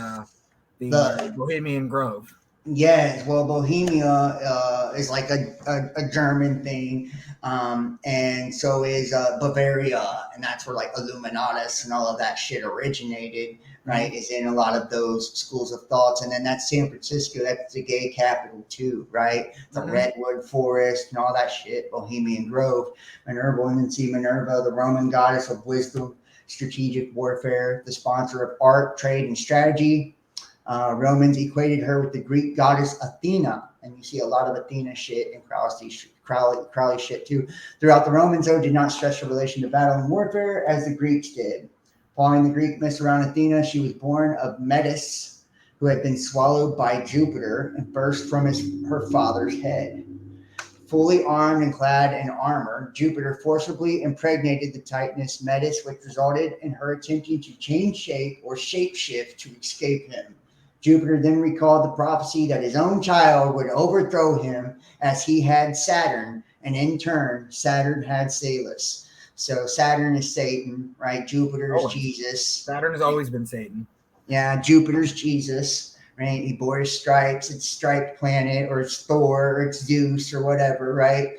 Bohemian Grove. Yes, well, Bohemia is like a German thing, and so is Bavaria, and that's where like Illuminatus and all of that shit originated, Mhm. right? Is in a lot of those schools of thoughts, and then that's San Francisco, that's the gay capital too, right? The Mhm. redwood forest and all that shit, Bohemian Grove, Minerva, and then see Minerva, the Roman goddess of wisdom, strategic warfare, the sponsor of art, trade, and strategy. Romans equated her with the Greek goddess Athena, and you see a lot of Athena shit and Crowley shit too. Throughout the Romans, though, did not stress her relation to battle and warfare as the Greeks did. Following the Greek myths around Athena, she was born of Metis, who had been swallowed by Jupiter and burst from her father's head. Fully armed and clad in armor, Jupiter forcibly impregnated the Titaness Metis, which resulted in her attempting to change shape or shapeshift to escape him. Jupiter then recalled the prophecy that his own child would overthrow him as he had Saturn, and in turn, Saturn had Salus. So Saturn is Satan, right? Jupiter is Always. Jesus. Saturn has always been Satan. Yeah, Jupiter's Jesus, right? He bore his stripes. It's striped planet, or it's Thor, or it's Zeus, or whatever, right?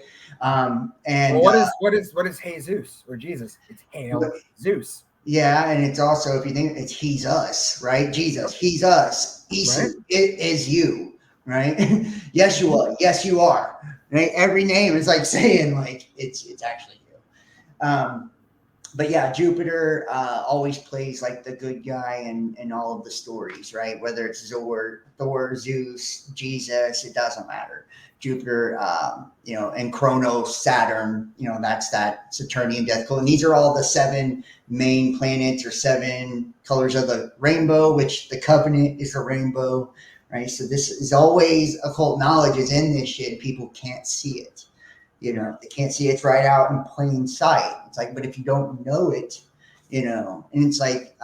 Well, And what is Jesus or Jesus? It's Hail Zeus, Yeah, and it's also, if you think, it's he's us, right? Jesus, yep, he's us. right? Isu, it is you, right? Yes, you Mhm. are. Yes, you are. Right? Every name is like saying like it's actually you. But yeah, Jupiter always plays like the good guy in all of the stories, right? Whether it's Zor, Thor, Zeus, Jesus, it doesn't matter. Jupiter, and Kronos, Saturn, that's that Saturnian death code. And these are all the seven main planets or seven colors of the rainbow, which the covenant is a rainbow, right? So this is always occult knowledge is in this shit. People can't see it. Yeah. They can't see it's right out in plain sight. It's like, but if you don't know it, and it's like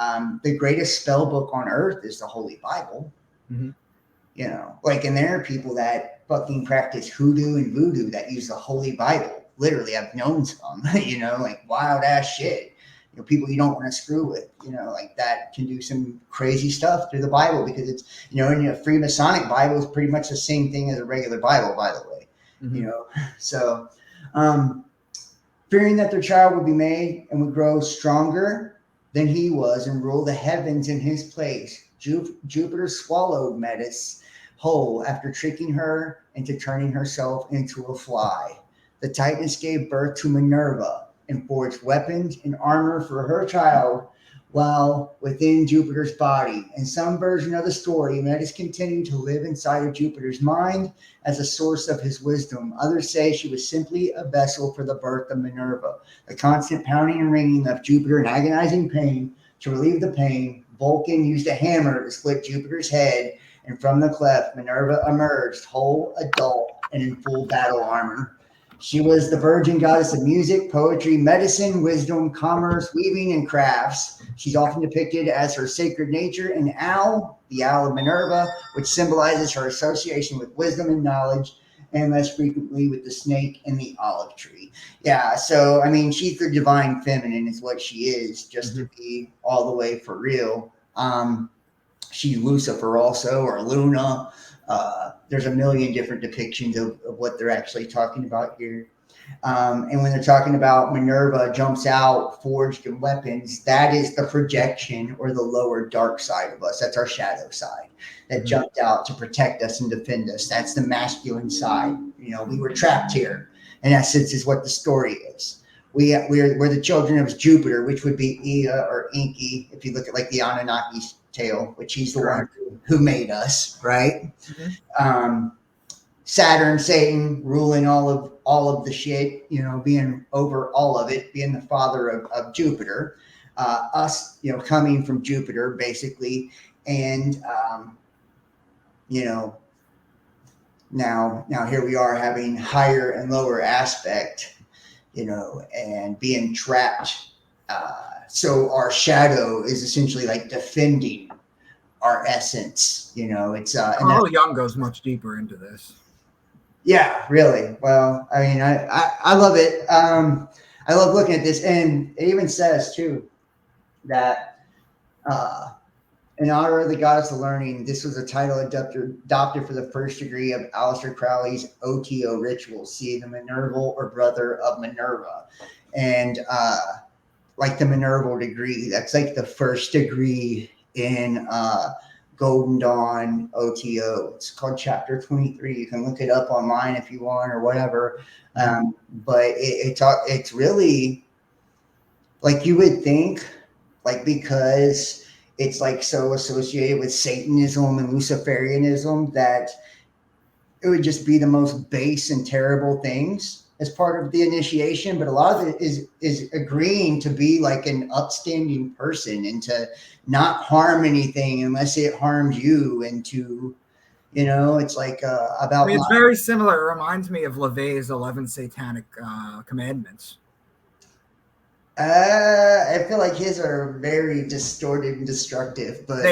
the greatest spell book on earth is the Holy Bible. Hmm. Like, and there are people that fucking practice hoodoo and voodoo that use the Holy Bible. Literally, I've known some, like wild ass shit. People you don't want to screw with, like that can do some crazy stuff through the Bible because it's, and a Freemasonic Bible is pretty much the same thing as a regular Bible, by the way, Hmm. So, um, fearing that their child would be made and would grow stronger than he was and rule the heavens in his place, Jupiter swallowed Metis whole after tricking her into turning herself into a fly. The Titaness gave birth to Minerva and forged weapons and armor for her child while within Jupiter's body. In some version of the story, Metis continued to live inside of Jupiter's mind as a source of his wisdom. Others say she was simply a vessel for the birth of Minerva. The constant pounding and ringing left Jupiter in agonizing pain. To relieve the pain, Vulcan used a hammer to split Jupiter's head, and from the cleft, Minerva emerged, whole, adult, and in full battle armor. She was the virgin goddess of music, poetry, medicine, wisdom, commerce, weaving, and crafts. She's often depicted as her sacred nature, an owl, the owl of Minerva, which symbolizes her association with wisdom and knowledge, and less frequently with the snake and the olive tree. Yeah, so I mean, she's the divine feminine, is what she is, just to Hmm. be all the way for real. She's Lucifer also, or Luna. There's a million different depictions of what they're actually talking about here. And when they're talking about Minerva jumps out forged in weapons, that is the projection or the lower dark side of us. That's our shadow side that Hmm. jumped out to protect us and defend us. That's the masculine side. We were trapped here. In essence, is what the story is. We're the children of Jupiter, which would be Ea or Inky, if you look at like the Anunnaki's tale, which he's the one Correct. who made us, right? Hmm. Um, Saturn, Satan, ruling all of the shit, being over all of it, being the father of Jupiter, us, coming from Jupiter basically, and you know, now here we are having higher and lower aspect, and being trapped. So our shadow is essentially like defending our essence. It's and that's Carl Jung goes much deeper into this. Yeah, really. Well, I mean, I love it. I love looking at this, and it even says too that uh, In honor of the goddess of learning, this was a title adopted for the first degree of Aleister Crowley's OTO ritual. See, the Minerval or brother of Minerva. And like the Minerval degree, that's like the first degree in Golden Dawn OTO. It's called Chapter 23. You can look it up online if you want or whatever. But it's really like you would think, like because it's like so associated with Satanism and Luciferianism that it would just be the most base and terrible things as part of the initiation. But a lot of it is agreeing to be like an upstanding person and to not harm anything unless it harms you, and to, you know, it's like about. I mean, it's very similar. It reminds me of LaVey's 11 Satanic Commandments. I feel like his are very distorted and destructive, but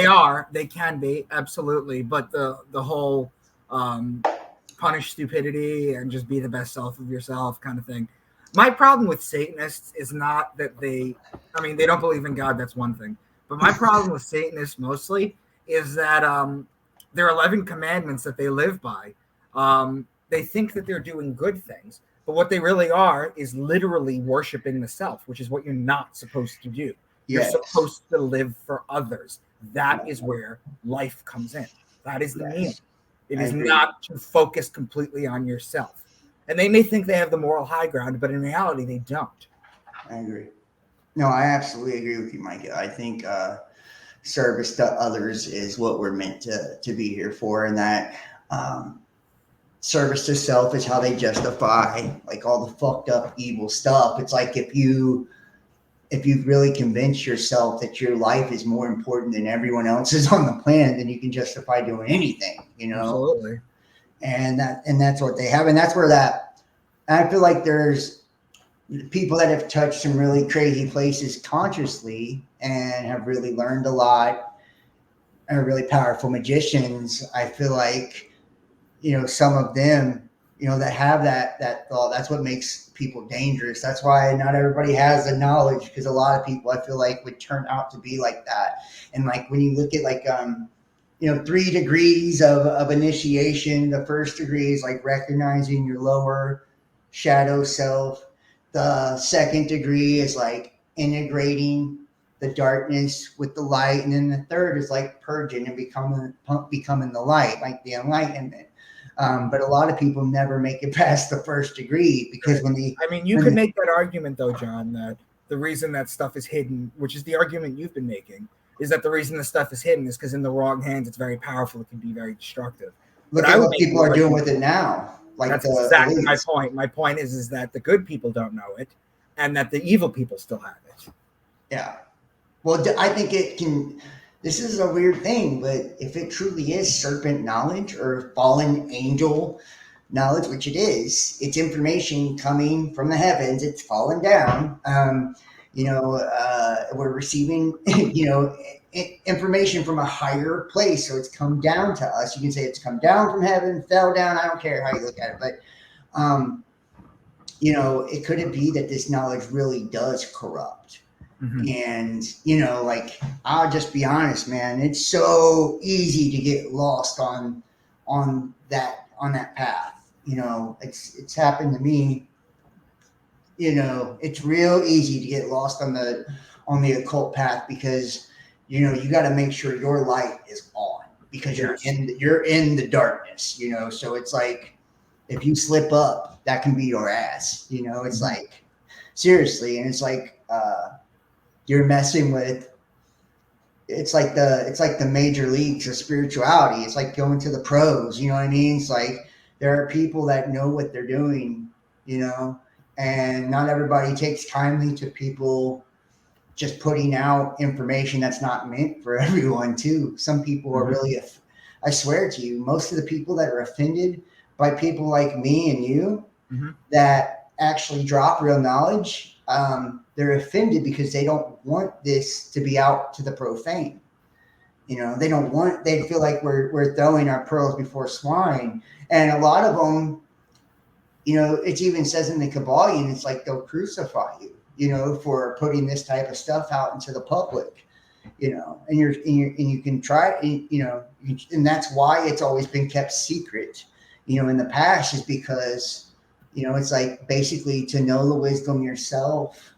They can be, absolutely. But the whole punish stupidity and just be the best self of yourself kind of thing. My problem with Satanists is not that they don't believe in God. That's one thing. But my problem with Satanists mostly is that there are 11 commandments that they live by. They think that they're doing good things. But what they really are is literally worshiping the self, which is what you're not supposed to do. You're supposed to live for others. That is where life comes in. That is the meaning. It is not to focus completely on yourself. And they may think they have the moral high ground, but in reality, they don't. I agree. No, I absolutely agree with you, Micah. I think service to others is what we're meant to be here for, and that service to self is how they justify like all the fucked up evil stuff. It's like if you really convince yourself that your life is more important than everyone else's on the planet, then you can justify doing anything, you know. Absolutely. And that's what they have, and that's where that I feel like there's people that have touched some really crazy places consciously and have really learned a lot, are really powerful magicians. I feel like, you know, some of them, you know, that have that thought, that's what makes people dangerous. That's why not everybody has the knowledge, because a lot of people I feel like would turn out to be like that. And like when you look at like you know, 3 degrees of initiation, the first degree is like recognizing your lower shadow self. The second degree is like integrating the darkness with the light, and then the third is like purging and becoming the light, like the enlightenment. But a lot of people never make it past the first degree because you could make that argument though, John, that the reason that stuff is hidden, which is the argument you've been making, is that the reason the stuff is hidden is because in the wrong hands it's very powerful. It can be very destructive. Look at what people are doing with it now. Like that's exactly my point. My point is that the good people don't know it, and that the evil people still have it. Yeah. Well, I think it can. This is a weird thing, but if it truly is serpent knowledge or fallen angel knowledge, which it is, it's information coming from the heavens. It's fallen down. You know, we're receiving, you know, information from a higher place. So it's come down to us. You can say it's come down from heaven, fell down. I don't care how you look at it, but, you know, it couldn't be that this knowledge really does corrupt. Mm-hmm. And, you know, like, I'll just be honest, man, it's so easy to get lost on that path. You know, it's happened to me. You know, it's real easy to get lost on the occult path because, you know, you got to make sure your light is on because you're in the darkness, you know. So it's like if you slip up, that can be your ass, you know. It's like seriously, and it's like you're messing with. It's like the major leagues of spirituality. It's like going to the pros, you know what I mean? It's like there are people that know what they're doing, you know. And not everybody takes kindly to people just putting out information that's not meant for everyone too. Some people are really, I swear to you, most of the people that are offended by people like me and you that actually drop real knowledge, they're offended because they don't want this to be out to the profane. You know, they feel like we're throwing our pearls before swine. And a lot of them, you know, it even says in the Kabbalion, it's like they'll crucify you, you know, for putting this type of stuff out into the public. and you can try, and that's why it's always been kept secret, in the past, is because, it's like basically to know the wisdom yourself,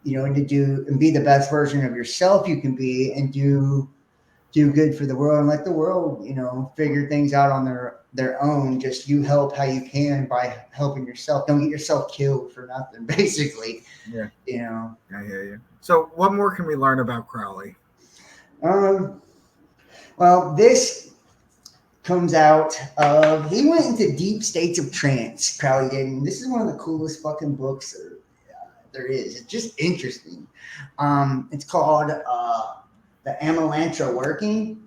and to do and be the best version of yourself you can be, and do good for the world, and let the world, figure things out on their own. Just you help how you can by helping yourself. Don't get yourself killed for nothing, basically. Yeah. I hear you. So what more can we learn about Crowley? Well, this comes out of, he went into deep states of trance, Crowley did, and this is one of the coolest fucking books there is. It's just interesting. It's called The Amalantra Working.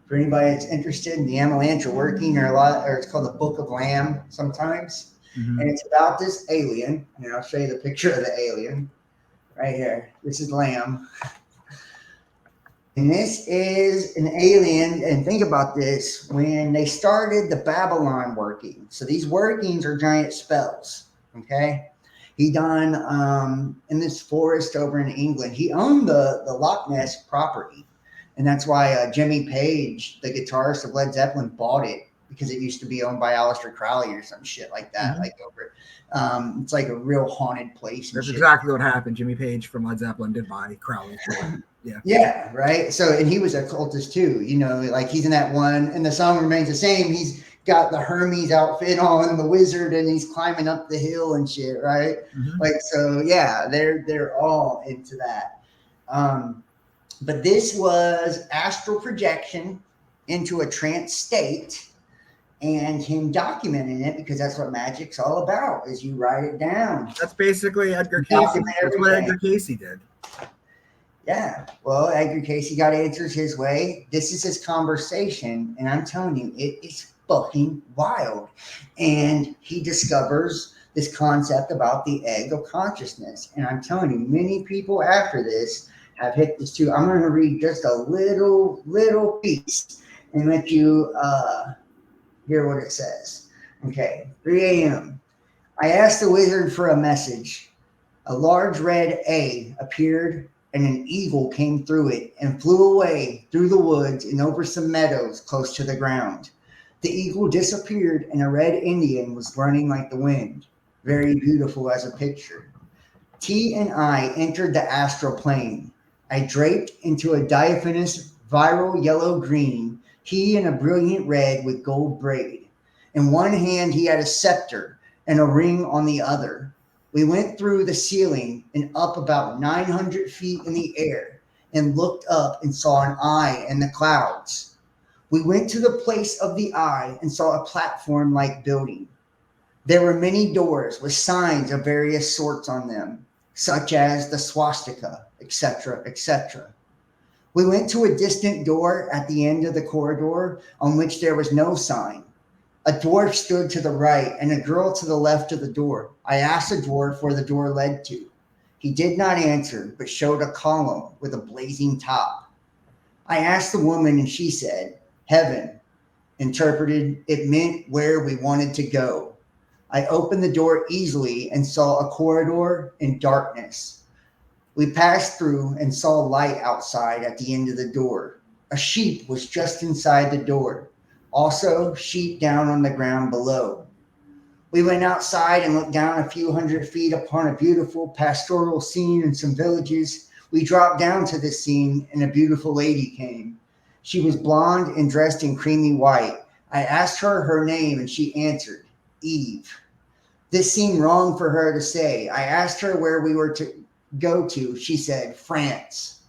For anybody that's interested in the Amalantra Working, or it's called the Book of Lamb sometimes. Mm-hmm. And it's about this alien, and I'll show you the picture of the alien right here. This is Lamb. And this is an alien, and think about this, when they started the Babylon working. So these workings are giant spells, okay? He done in this forest over in England. He owned the Loch Ness property, and that's why Jimmy Page, the guitarist of Led Zeppelin, bought it, because it used to be owned by Aleister Crowley or some shit like that. Mm-hmm. Like over, it's like a real haunted place. That's exactly what happened. Jimmy Page from Led Zeppelin did buy Crowley. Yeah. Yeah, right. So, and he was a cultist too, like he's in that one, and the song remains the same. He's got the Hermes outfit on and the wizard, and he's climbing up the hill and shit, right? Mm-hmm. Like, so yeah, they're all into that. But this was astral projection into a trance state, and him documenting it, because that's what magic's all about, is you write it down. That's basically Edgar Casey. That's what Edgar Casey did. Yeah, well, Edgar Casey got answers his way. This is his conversation, and I'm telling you, it is fucking wild. And he discovers this concept about the egg of consciousness. And I'm telling you, many people after this have hit this too. I'm going to read just a little piece and let you hear what it says. Okay, 3 a.m. I asked the wizard for a message. A large red A appeared, and an eagle came through it and flew away through the woods and over some meadows close to the ground. The eagle disappeared, and a red Indian was running like the wind, very beautiful as a picture. T and I entered the astral plane. I draped into a diaphanous viral yellow-green, he in a brilliant red with gold braid. In one hand he had a scepter and a ring on the other. We went through the ceiling and up about 900 feet in the air and looked up and saw an eye in the clouds. We went to the place of the eye and saw a platform-like building. There were many doors with signs of various sorts on them, such as the swastika, etc., etc. We went to a distant door at the end of the corridor on which there was no sign. A dwarf stood to the right and a girl to the left of the door. I asked the dwarf where the door led to. He did not answer, but showed a column with a blazing top. I asked the woman, and she said, heaven. Interpreted, it meant where we wanted to go. I opened the door easily and saw a corridor in darkness. We passed through and saw light outside at the end of the door. A sheep was just inside the door. Also, sheep down on the ground below. We went outside and looked down a few hundred feet upon a beautiful pastoral scene and some villages. We dropped down to this scene, and a beautiful lady came. She was blonde and dressed in creamy white. I asked her name, and she answered, Eve. This seemed wrong for her to say. I asked her where we were to go to. She said, France.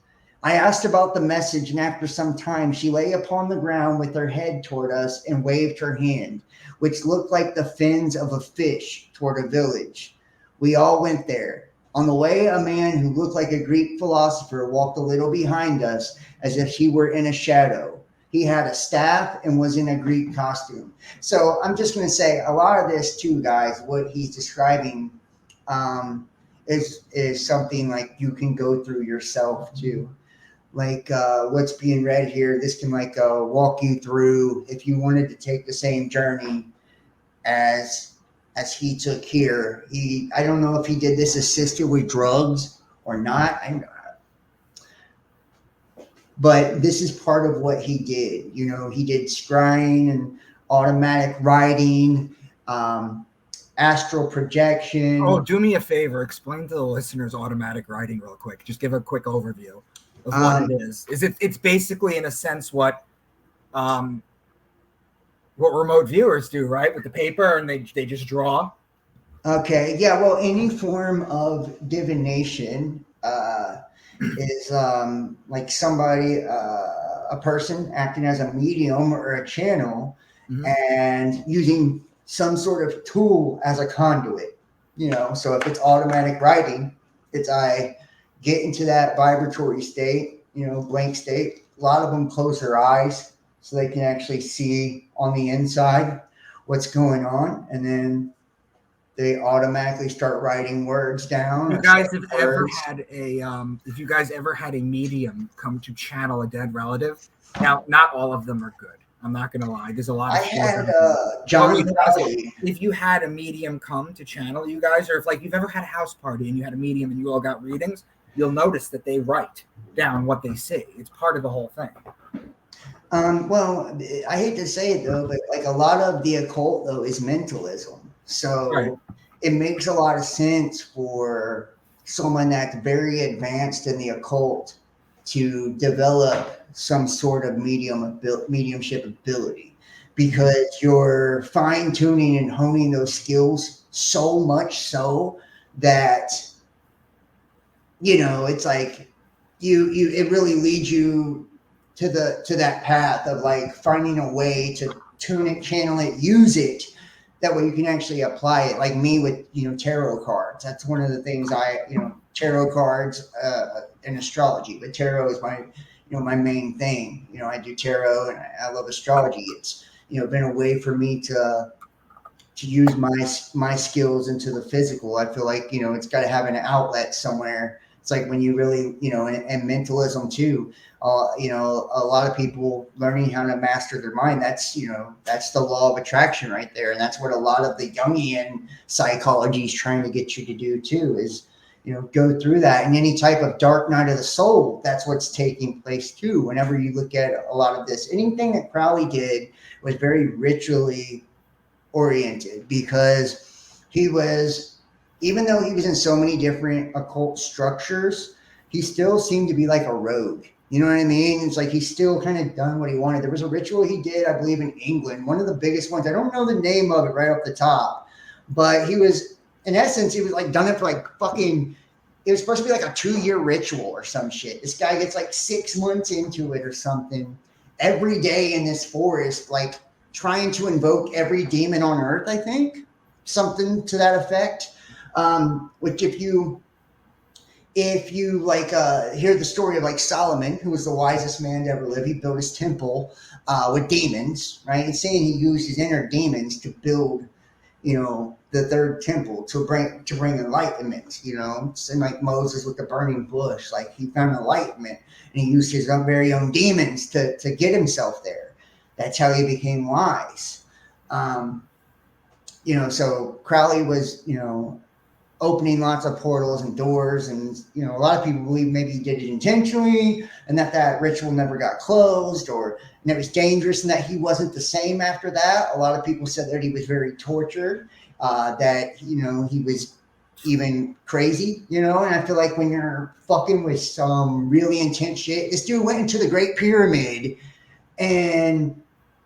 I asked about the message, and after some time, she lay upon the ground with her head toward us and waved her hand, which looked like the fins of a fish, toward a village. We all went there. On the way, a man who looked like a Greek philosopher walked a little behind us as if he were in a shadow. He had a staff and was in a Greek costume. So I'm just going to say a lot of this too, guys, what he's describing is something like you can go through yourself too. Like what's being read here, this can like walk you through if you wanted to take the same journey as he took here. I don't know if he did this assisted with drugs or not. but this is part of what he did. He did scrying and automatic writing, astral Oh, projection. do me a favor. Explain to the listeners automatic writing real quick. Just give a quick overview of what it Um, is. It's basically in a sense um, what remote viewers do, right? With the paper and they just draw. okay, yeah, well, any form of divination is like somebody, a person acting as a medium or a channel Mm-hmm. and using some sort of tool as a conduit. So if it's automatic writing, it's I get into that vibratory state, blank state. A lot of them close their eyes so they can actually see on the inside what's going on, and then they automatically start writing words down You or guys saying have ever words. had if you guys ever had a medium come to channel a dead relative? Now, not all of them are good. I'm not gonna lie. There's a lot I of flaws had in them. But John wait, hold on a second. Crowley. If you had a medium come to channel you guys, or if like you've ever had a house party and you had a medium and you all got readings, you'll notice that they write down what they see. It's part of the whole thing. Well, I hate to say it though, but like a lot of the occult though is mentalism. Right. So it makes a lot of sense for someone that's very advanced in the occult to develop some sort of mediumship ability, because you're fine tuning and honing those skills so much so that it's like you it really leads you to that path of like finding a way to tune it, channel it, use it. That way you can actually apply it. Like me with tarot cards. That's one of the things tarot cards and astrology. But tarot is my main thing. I do tarot and I love astrology. It's been a way for me to use my skills into the physical. I feel like it's got to have an outlet somewhere. It's like when you really and mentalism too. A lot of people learning how to master their mind. That's the law of attraction right there, and that's what a lot of the Jungian psychology is trying to get you to do too. Is go through that, and any type of dark night of the soul. That's what's taking place too. Whenever you look at a lot of this, anything that Crowley did was very ritually oriented, because he was, even though he was in so many different occult structures, he still seemed to be like a rogue. You know what I mean? It's like he still kind of done what he wanted. There was a ritual he did, I believe, in England, one of the biggest ones. I don't know the name of it right off the top, but he was, in essence, he was like done it for like fucking, it was supposed to be like a 2-year ritual or some shit. This guy gets like 6 months into it or something, every day in this forest, like trying to invoke every demon on earth, I think, something to that effect. Which if you like hear the story of like Solomon, who was the wisest man to ever live, he built his temple with demons, right? It's saying he used his inner demons to build, the third temple to bring enlightenment. And like Moses with the burning bush, like he found enlightenment and he used his own very own demons to get himself there. That's how he became wise. Um, so Crowley was, opening lots of portals and doors, and a lot of people believe maybe he did it intentionally, and that ritual never got closed, and it was dangerous, and that he wasn't the same after that. A lot of people said that he was very tortured, that he was even crazy, and I feel like when you're fucking with some really intense shit, this dude went into the Great Pyramid and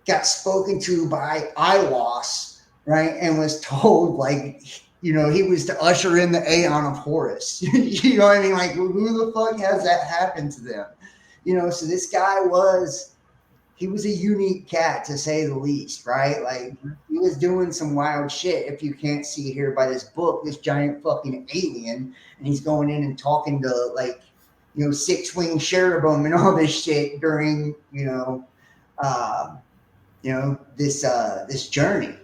got spoken to by Iwas, right? And was told like, he was to usher in the Aeon of Horus. You know what I mean? Like, who the fuck has that happen to them? So this guy he was a unique cat, to say the least, right? Like, he was doing some wild shit. If you can't see here by this book, this giant fucking alien, and he's going in and talking to like, 6-winged cherubim and all this shit during, uh, this journey,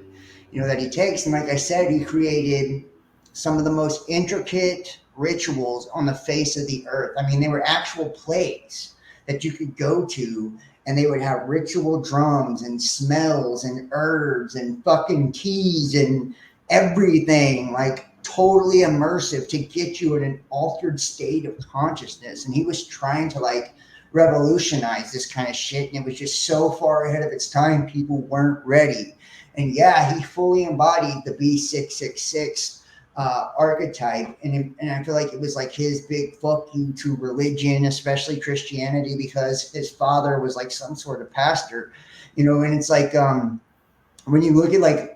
that he takes. And like I said, he created some of the most intricate rituals on the face of the earth. I mean, they were actual plays that you could go to, and they would have ritual drums and smells and herbs and fucking teas and everything, like totally immersive to get you in an altered state of consciousness. And he was trying to like revolutionize this kind of shit, and it was just so far ahead of its time, people weren't ready. And yeah, he fully embodied the B666 archetype, and I feel like it was like his big fuck you to religion, especially Christianity, because his father was like some sort of pastor, and it's like when you look at like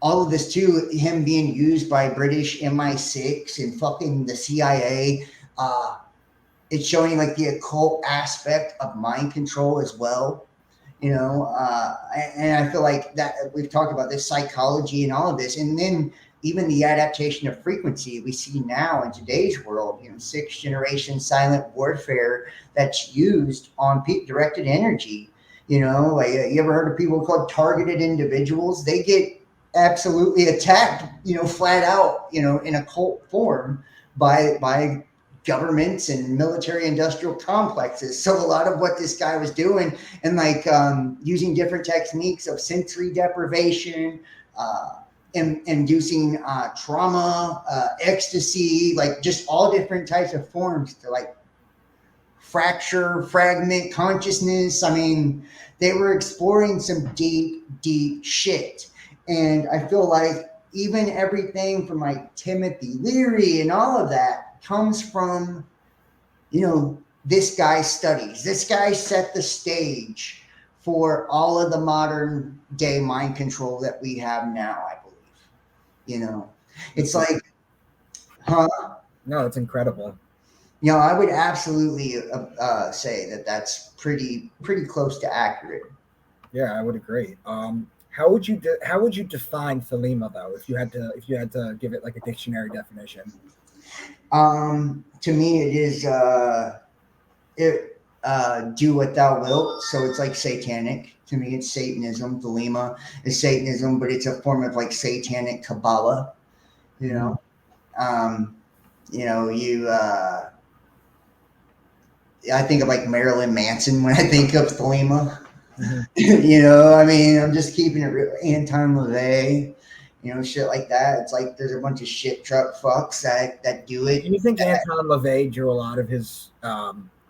all of this too, him being used by British MI6 and fucking the CIA, it's showing like the occult aspect of mind control as well. And I feel like that we've talked about this psychology and all of this, and then even the adaptation of frequency we see now in today's world, sixth generation silent warfare that's used on directed energy. Like you ever heard of people called targeted individuals? They get absolutely attacked, flat out, in occult form by governments and military industrial complexes. So a lot of what this guy was doing, and like using different techniques of sensory deprivation, inducing trauma, ecstasy, like just all different types of forms to like fragment consciousness. I mean, they were exploring some deep shit. And I feel like even everything from like Timothy Leary and all of that comes from, this guy's studies. This guy set the stage for all of the modern day mind control that we have now, I believe. It's like, huh? No, it's incredible. I would absolutely say that that's pretty close to accurate. Yeah, I would agree. How would you define Thelema though, if you had to give it like a dictionary definition? To me, it is do what thou wilt. So it's like satanic. To me, it's Satanism. Thelema is Satanism, but it's a form of like satanic Kabbalah. I think of like Marilyn Manson when I think of Thelema. I mean, I'm just keeping it real. Anton LaVey, shit like that. It's like there's a bunch of shit truck fucks that do it. Do you think Anton LaVey drew a lot of his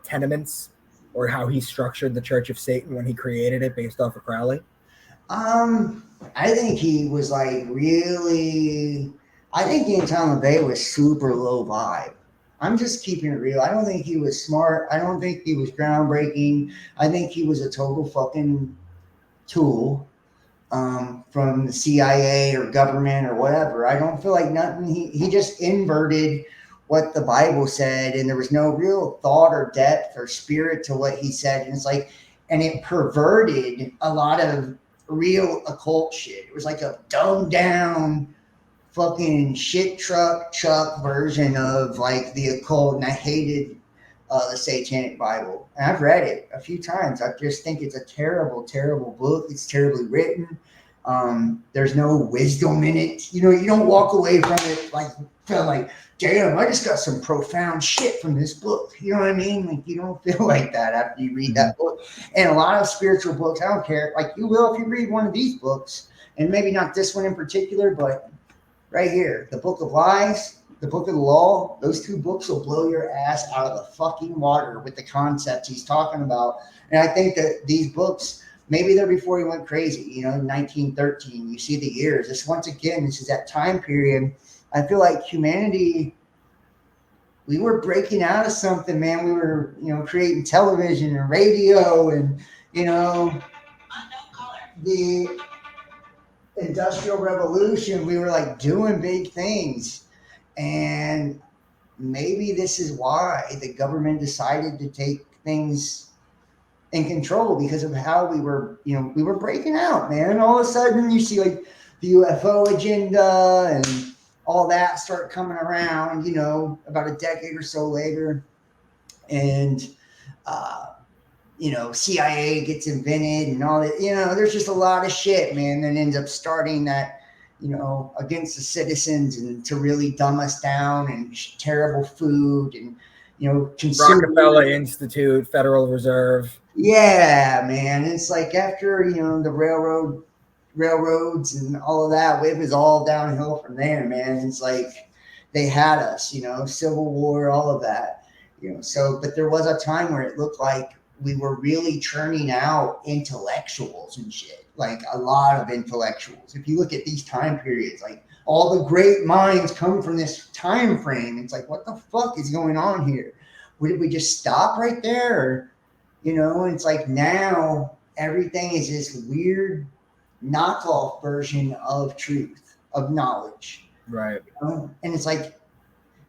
tenements or how he structured the Church of Satan when he created it based off of Crowley? I think he was like really. I think Anton LaVey was super low vibe. I'm just keeping it real. I don't think he was smart. I don't think he was groundbreaking. I think he was a total fucking tool from the CIA or government or whatever. I don't feel like nothing. He just inverted what the Bible said, and there was no real thought or depth or spirit to what he said. And it's like, and it perverted a lot of real occult shit. It was like a dumbed down fucking shit chuck version of like the occult, and I hated the Satanic Bible. And I've read it a few times. I just think it's a terrible book. It's terribly written. There's no wisdom in it. You don't walk away from it like feel like, damn, I just got some profound shit from this book. You know what I mean? Like you don't feel like that after you read that book. And a lot of spiritual books, I don't care. Like you will if you read one of these books, and maybe not this one in particular, but right here, the Book of Lies, the Book of the Law, those two books will blow your ass out of the fucking water with the concepts he's talking about. And I think that these books, maybe they're before he went crazy, 1913, you see the years. This is that time period. I feel like humanity, we were breaking out of something, man. We were, creating television and radio and, the Industrial Revolution, we were like doing big things, and maybe this is why the government decided to take things in control, because of how we were breaking out, man. All of a sudden you see like the UFO agenda and all that start coming around, about a decade or so later, and CIA gets invented and all that. There's just a lot of shit, man, that ends up starting that, against the citizens, and to really dumb us down, and terrible food, and, Rockefeller Institute, Federal Reserve. Yeah, man. It's like after, the railroads and all of that, it was all downhill from there, man. It's like they had us, Civil War, all of that. So, but there was a time where it looked like we were really churning out intellectuals and shit, like a lot of intellectuals. If you look at these time periods, like all the great minds come from this time frame. It's like, what the fuck is going on here? Did we just stop right there? Or, it's like now everything is this weird knockoff version of truth, of knowledge. Right. And it's like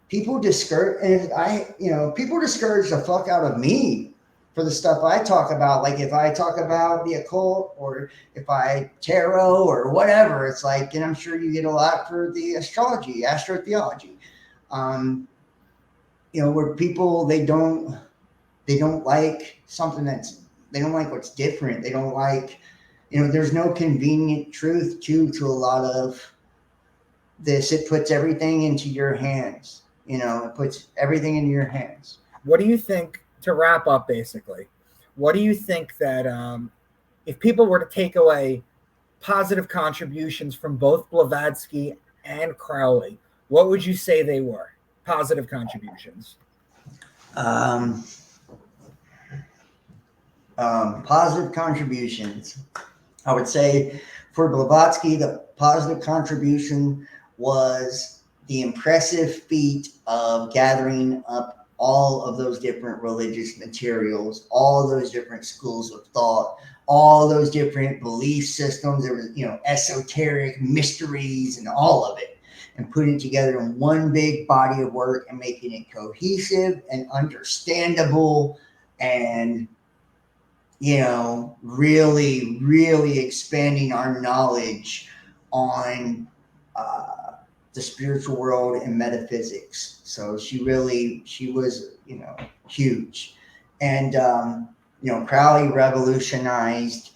people discourage the fuck out of me for the stuff I talk about. Like if I talk about the occult or if I tarot or whatever, it's like, and I'm sure you get a lot for the astrology, astrotheology. Where people they don't like something they don't like what's different. They don't like, there's no convenient truth to a lot of this. It puts everything into your hands. It puts everything in your hands. What do you think, to wrap up basically, what do you think that if people were to take away positive contributions from both Blavatsky and Crowley, what would you say they were? Positive contributions. Positive contributions. I would say for Blavatsky, the positive contribution was the impressive feat of gathering up all of those different religious materials, all of those different schools of thought, all those different belief systems. There was, esoteric mysteries and all of it, and putting it together in one big body of work and making it cohesive and understandable and, really, really expanding our knowledge on the spiritual world and metaphysics. So she was, huge. And, Crowley revolutionized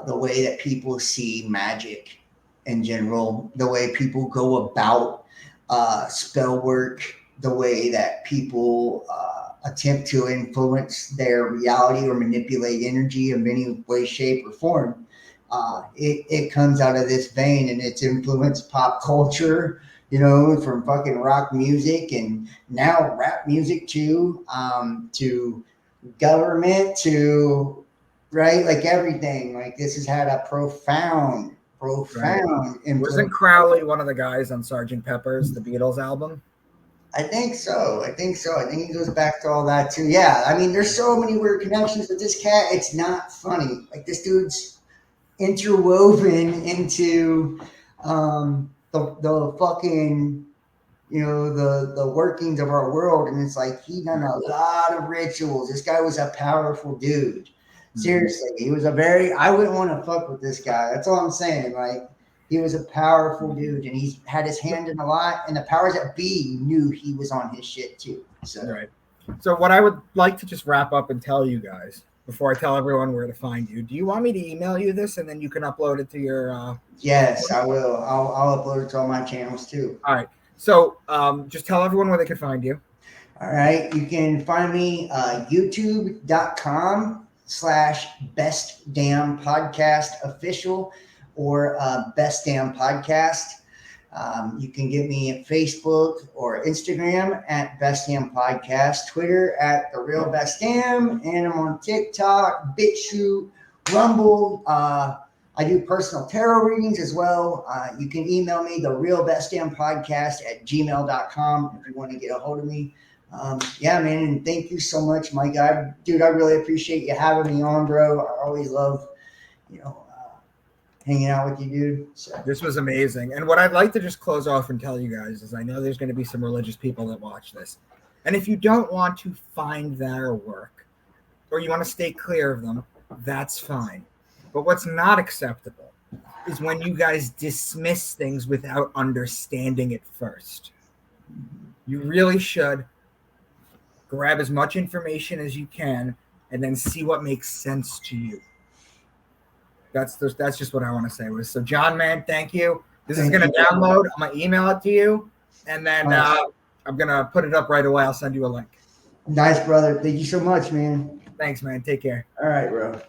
the way that people see magic in general, the way people go about spell work, the way that people attempt to influence their reality or manipulate energy in any way, shape, or form. It comes out of this vein, and it's influenced pop culture, from fucking rock music and now rap music too, to government, to right, like everything. Like this has had a profound influence. Wasn't Crowley one of the guys on Sgt. Pepper's, the Beatles album? I think so. I think he goes back to all that too. Yeah, I mean, there's so many weird connections with this cat. It's not funny. Like this dude's interwoven into the fucking, the workings of our world, and it's like he done a lot of rituals. This guy was a powerful dude. Seriously, he was I wouldn't want to fuck with this guy. That's all I'm saying. Like, he was a powerful dude, and he's had his hand in a lot, and the powers that be knew he was on his shit too. So. Right. So what I would like to just wrap up and tell you guys before I tell everyone where to find you, do you want me to email you this and then you can upload it to your Yes, I will. I'll upload it to all my channels too. All right. So just tell everyone where they can find you. All right. You can find me youtube.com/Best Damn Podcast Official or Best Damn Podcast. You can get me at Facebook or Instagram at Best Damn Podcast, Twitter at The Real Best Damn, and I'm on TikTok, BitChute, Rumble. I do personal tarot readings as well. You can email me, therealbestdampodcast@gmail.com if you want to get a hold of me. Yeah, man, and thank you so much, my guy. Dude, I really appreciate you having me on, bro. I always love, hanging out with you, dude. So. This was amazing. And what I'd like to just close off and tell you guys is I know there's going to be some religious people that watch this. And if you don't want to find their work or you want to stay clear of them, that's fine. But what's not acceptable is when you guys dismiss things without understanding it first. You really should grab as much information as you can and then see what makes sense to you. That's just what I want to say. So, John, man, thank you. This is going to download. I'm going to email it to you, and then I'm going to put it up right away. I'll send you a link. Nice, brother. Thank you so much, man. Thanks, man. Take care. All right, bro.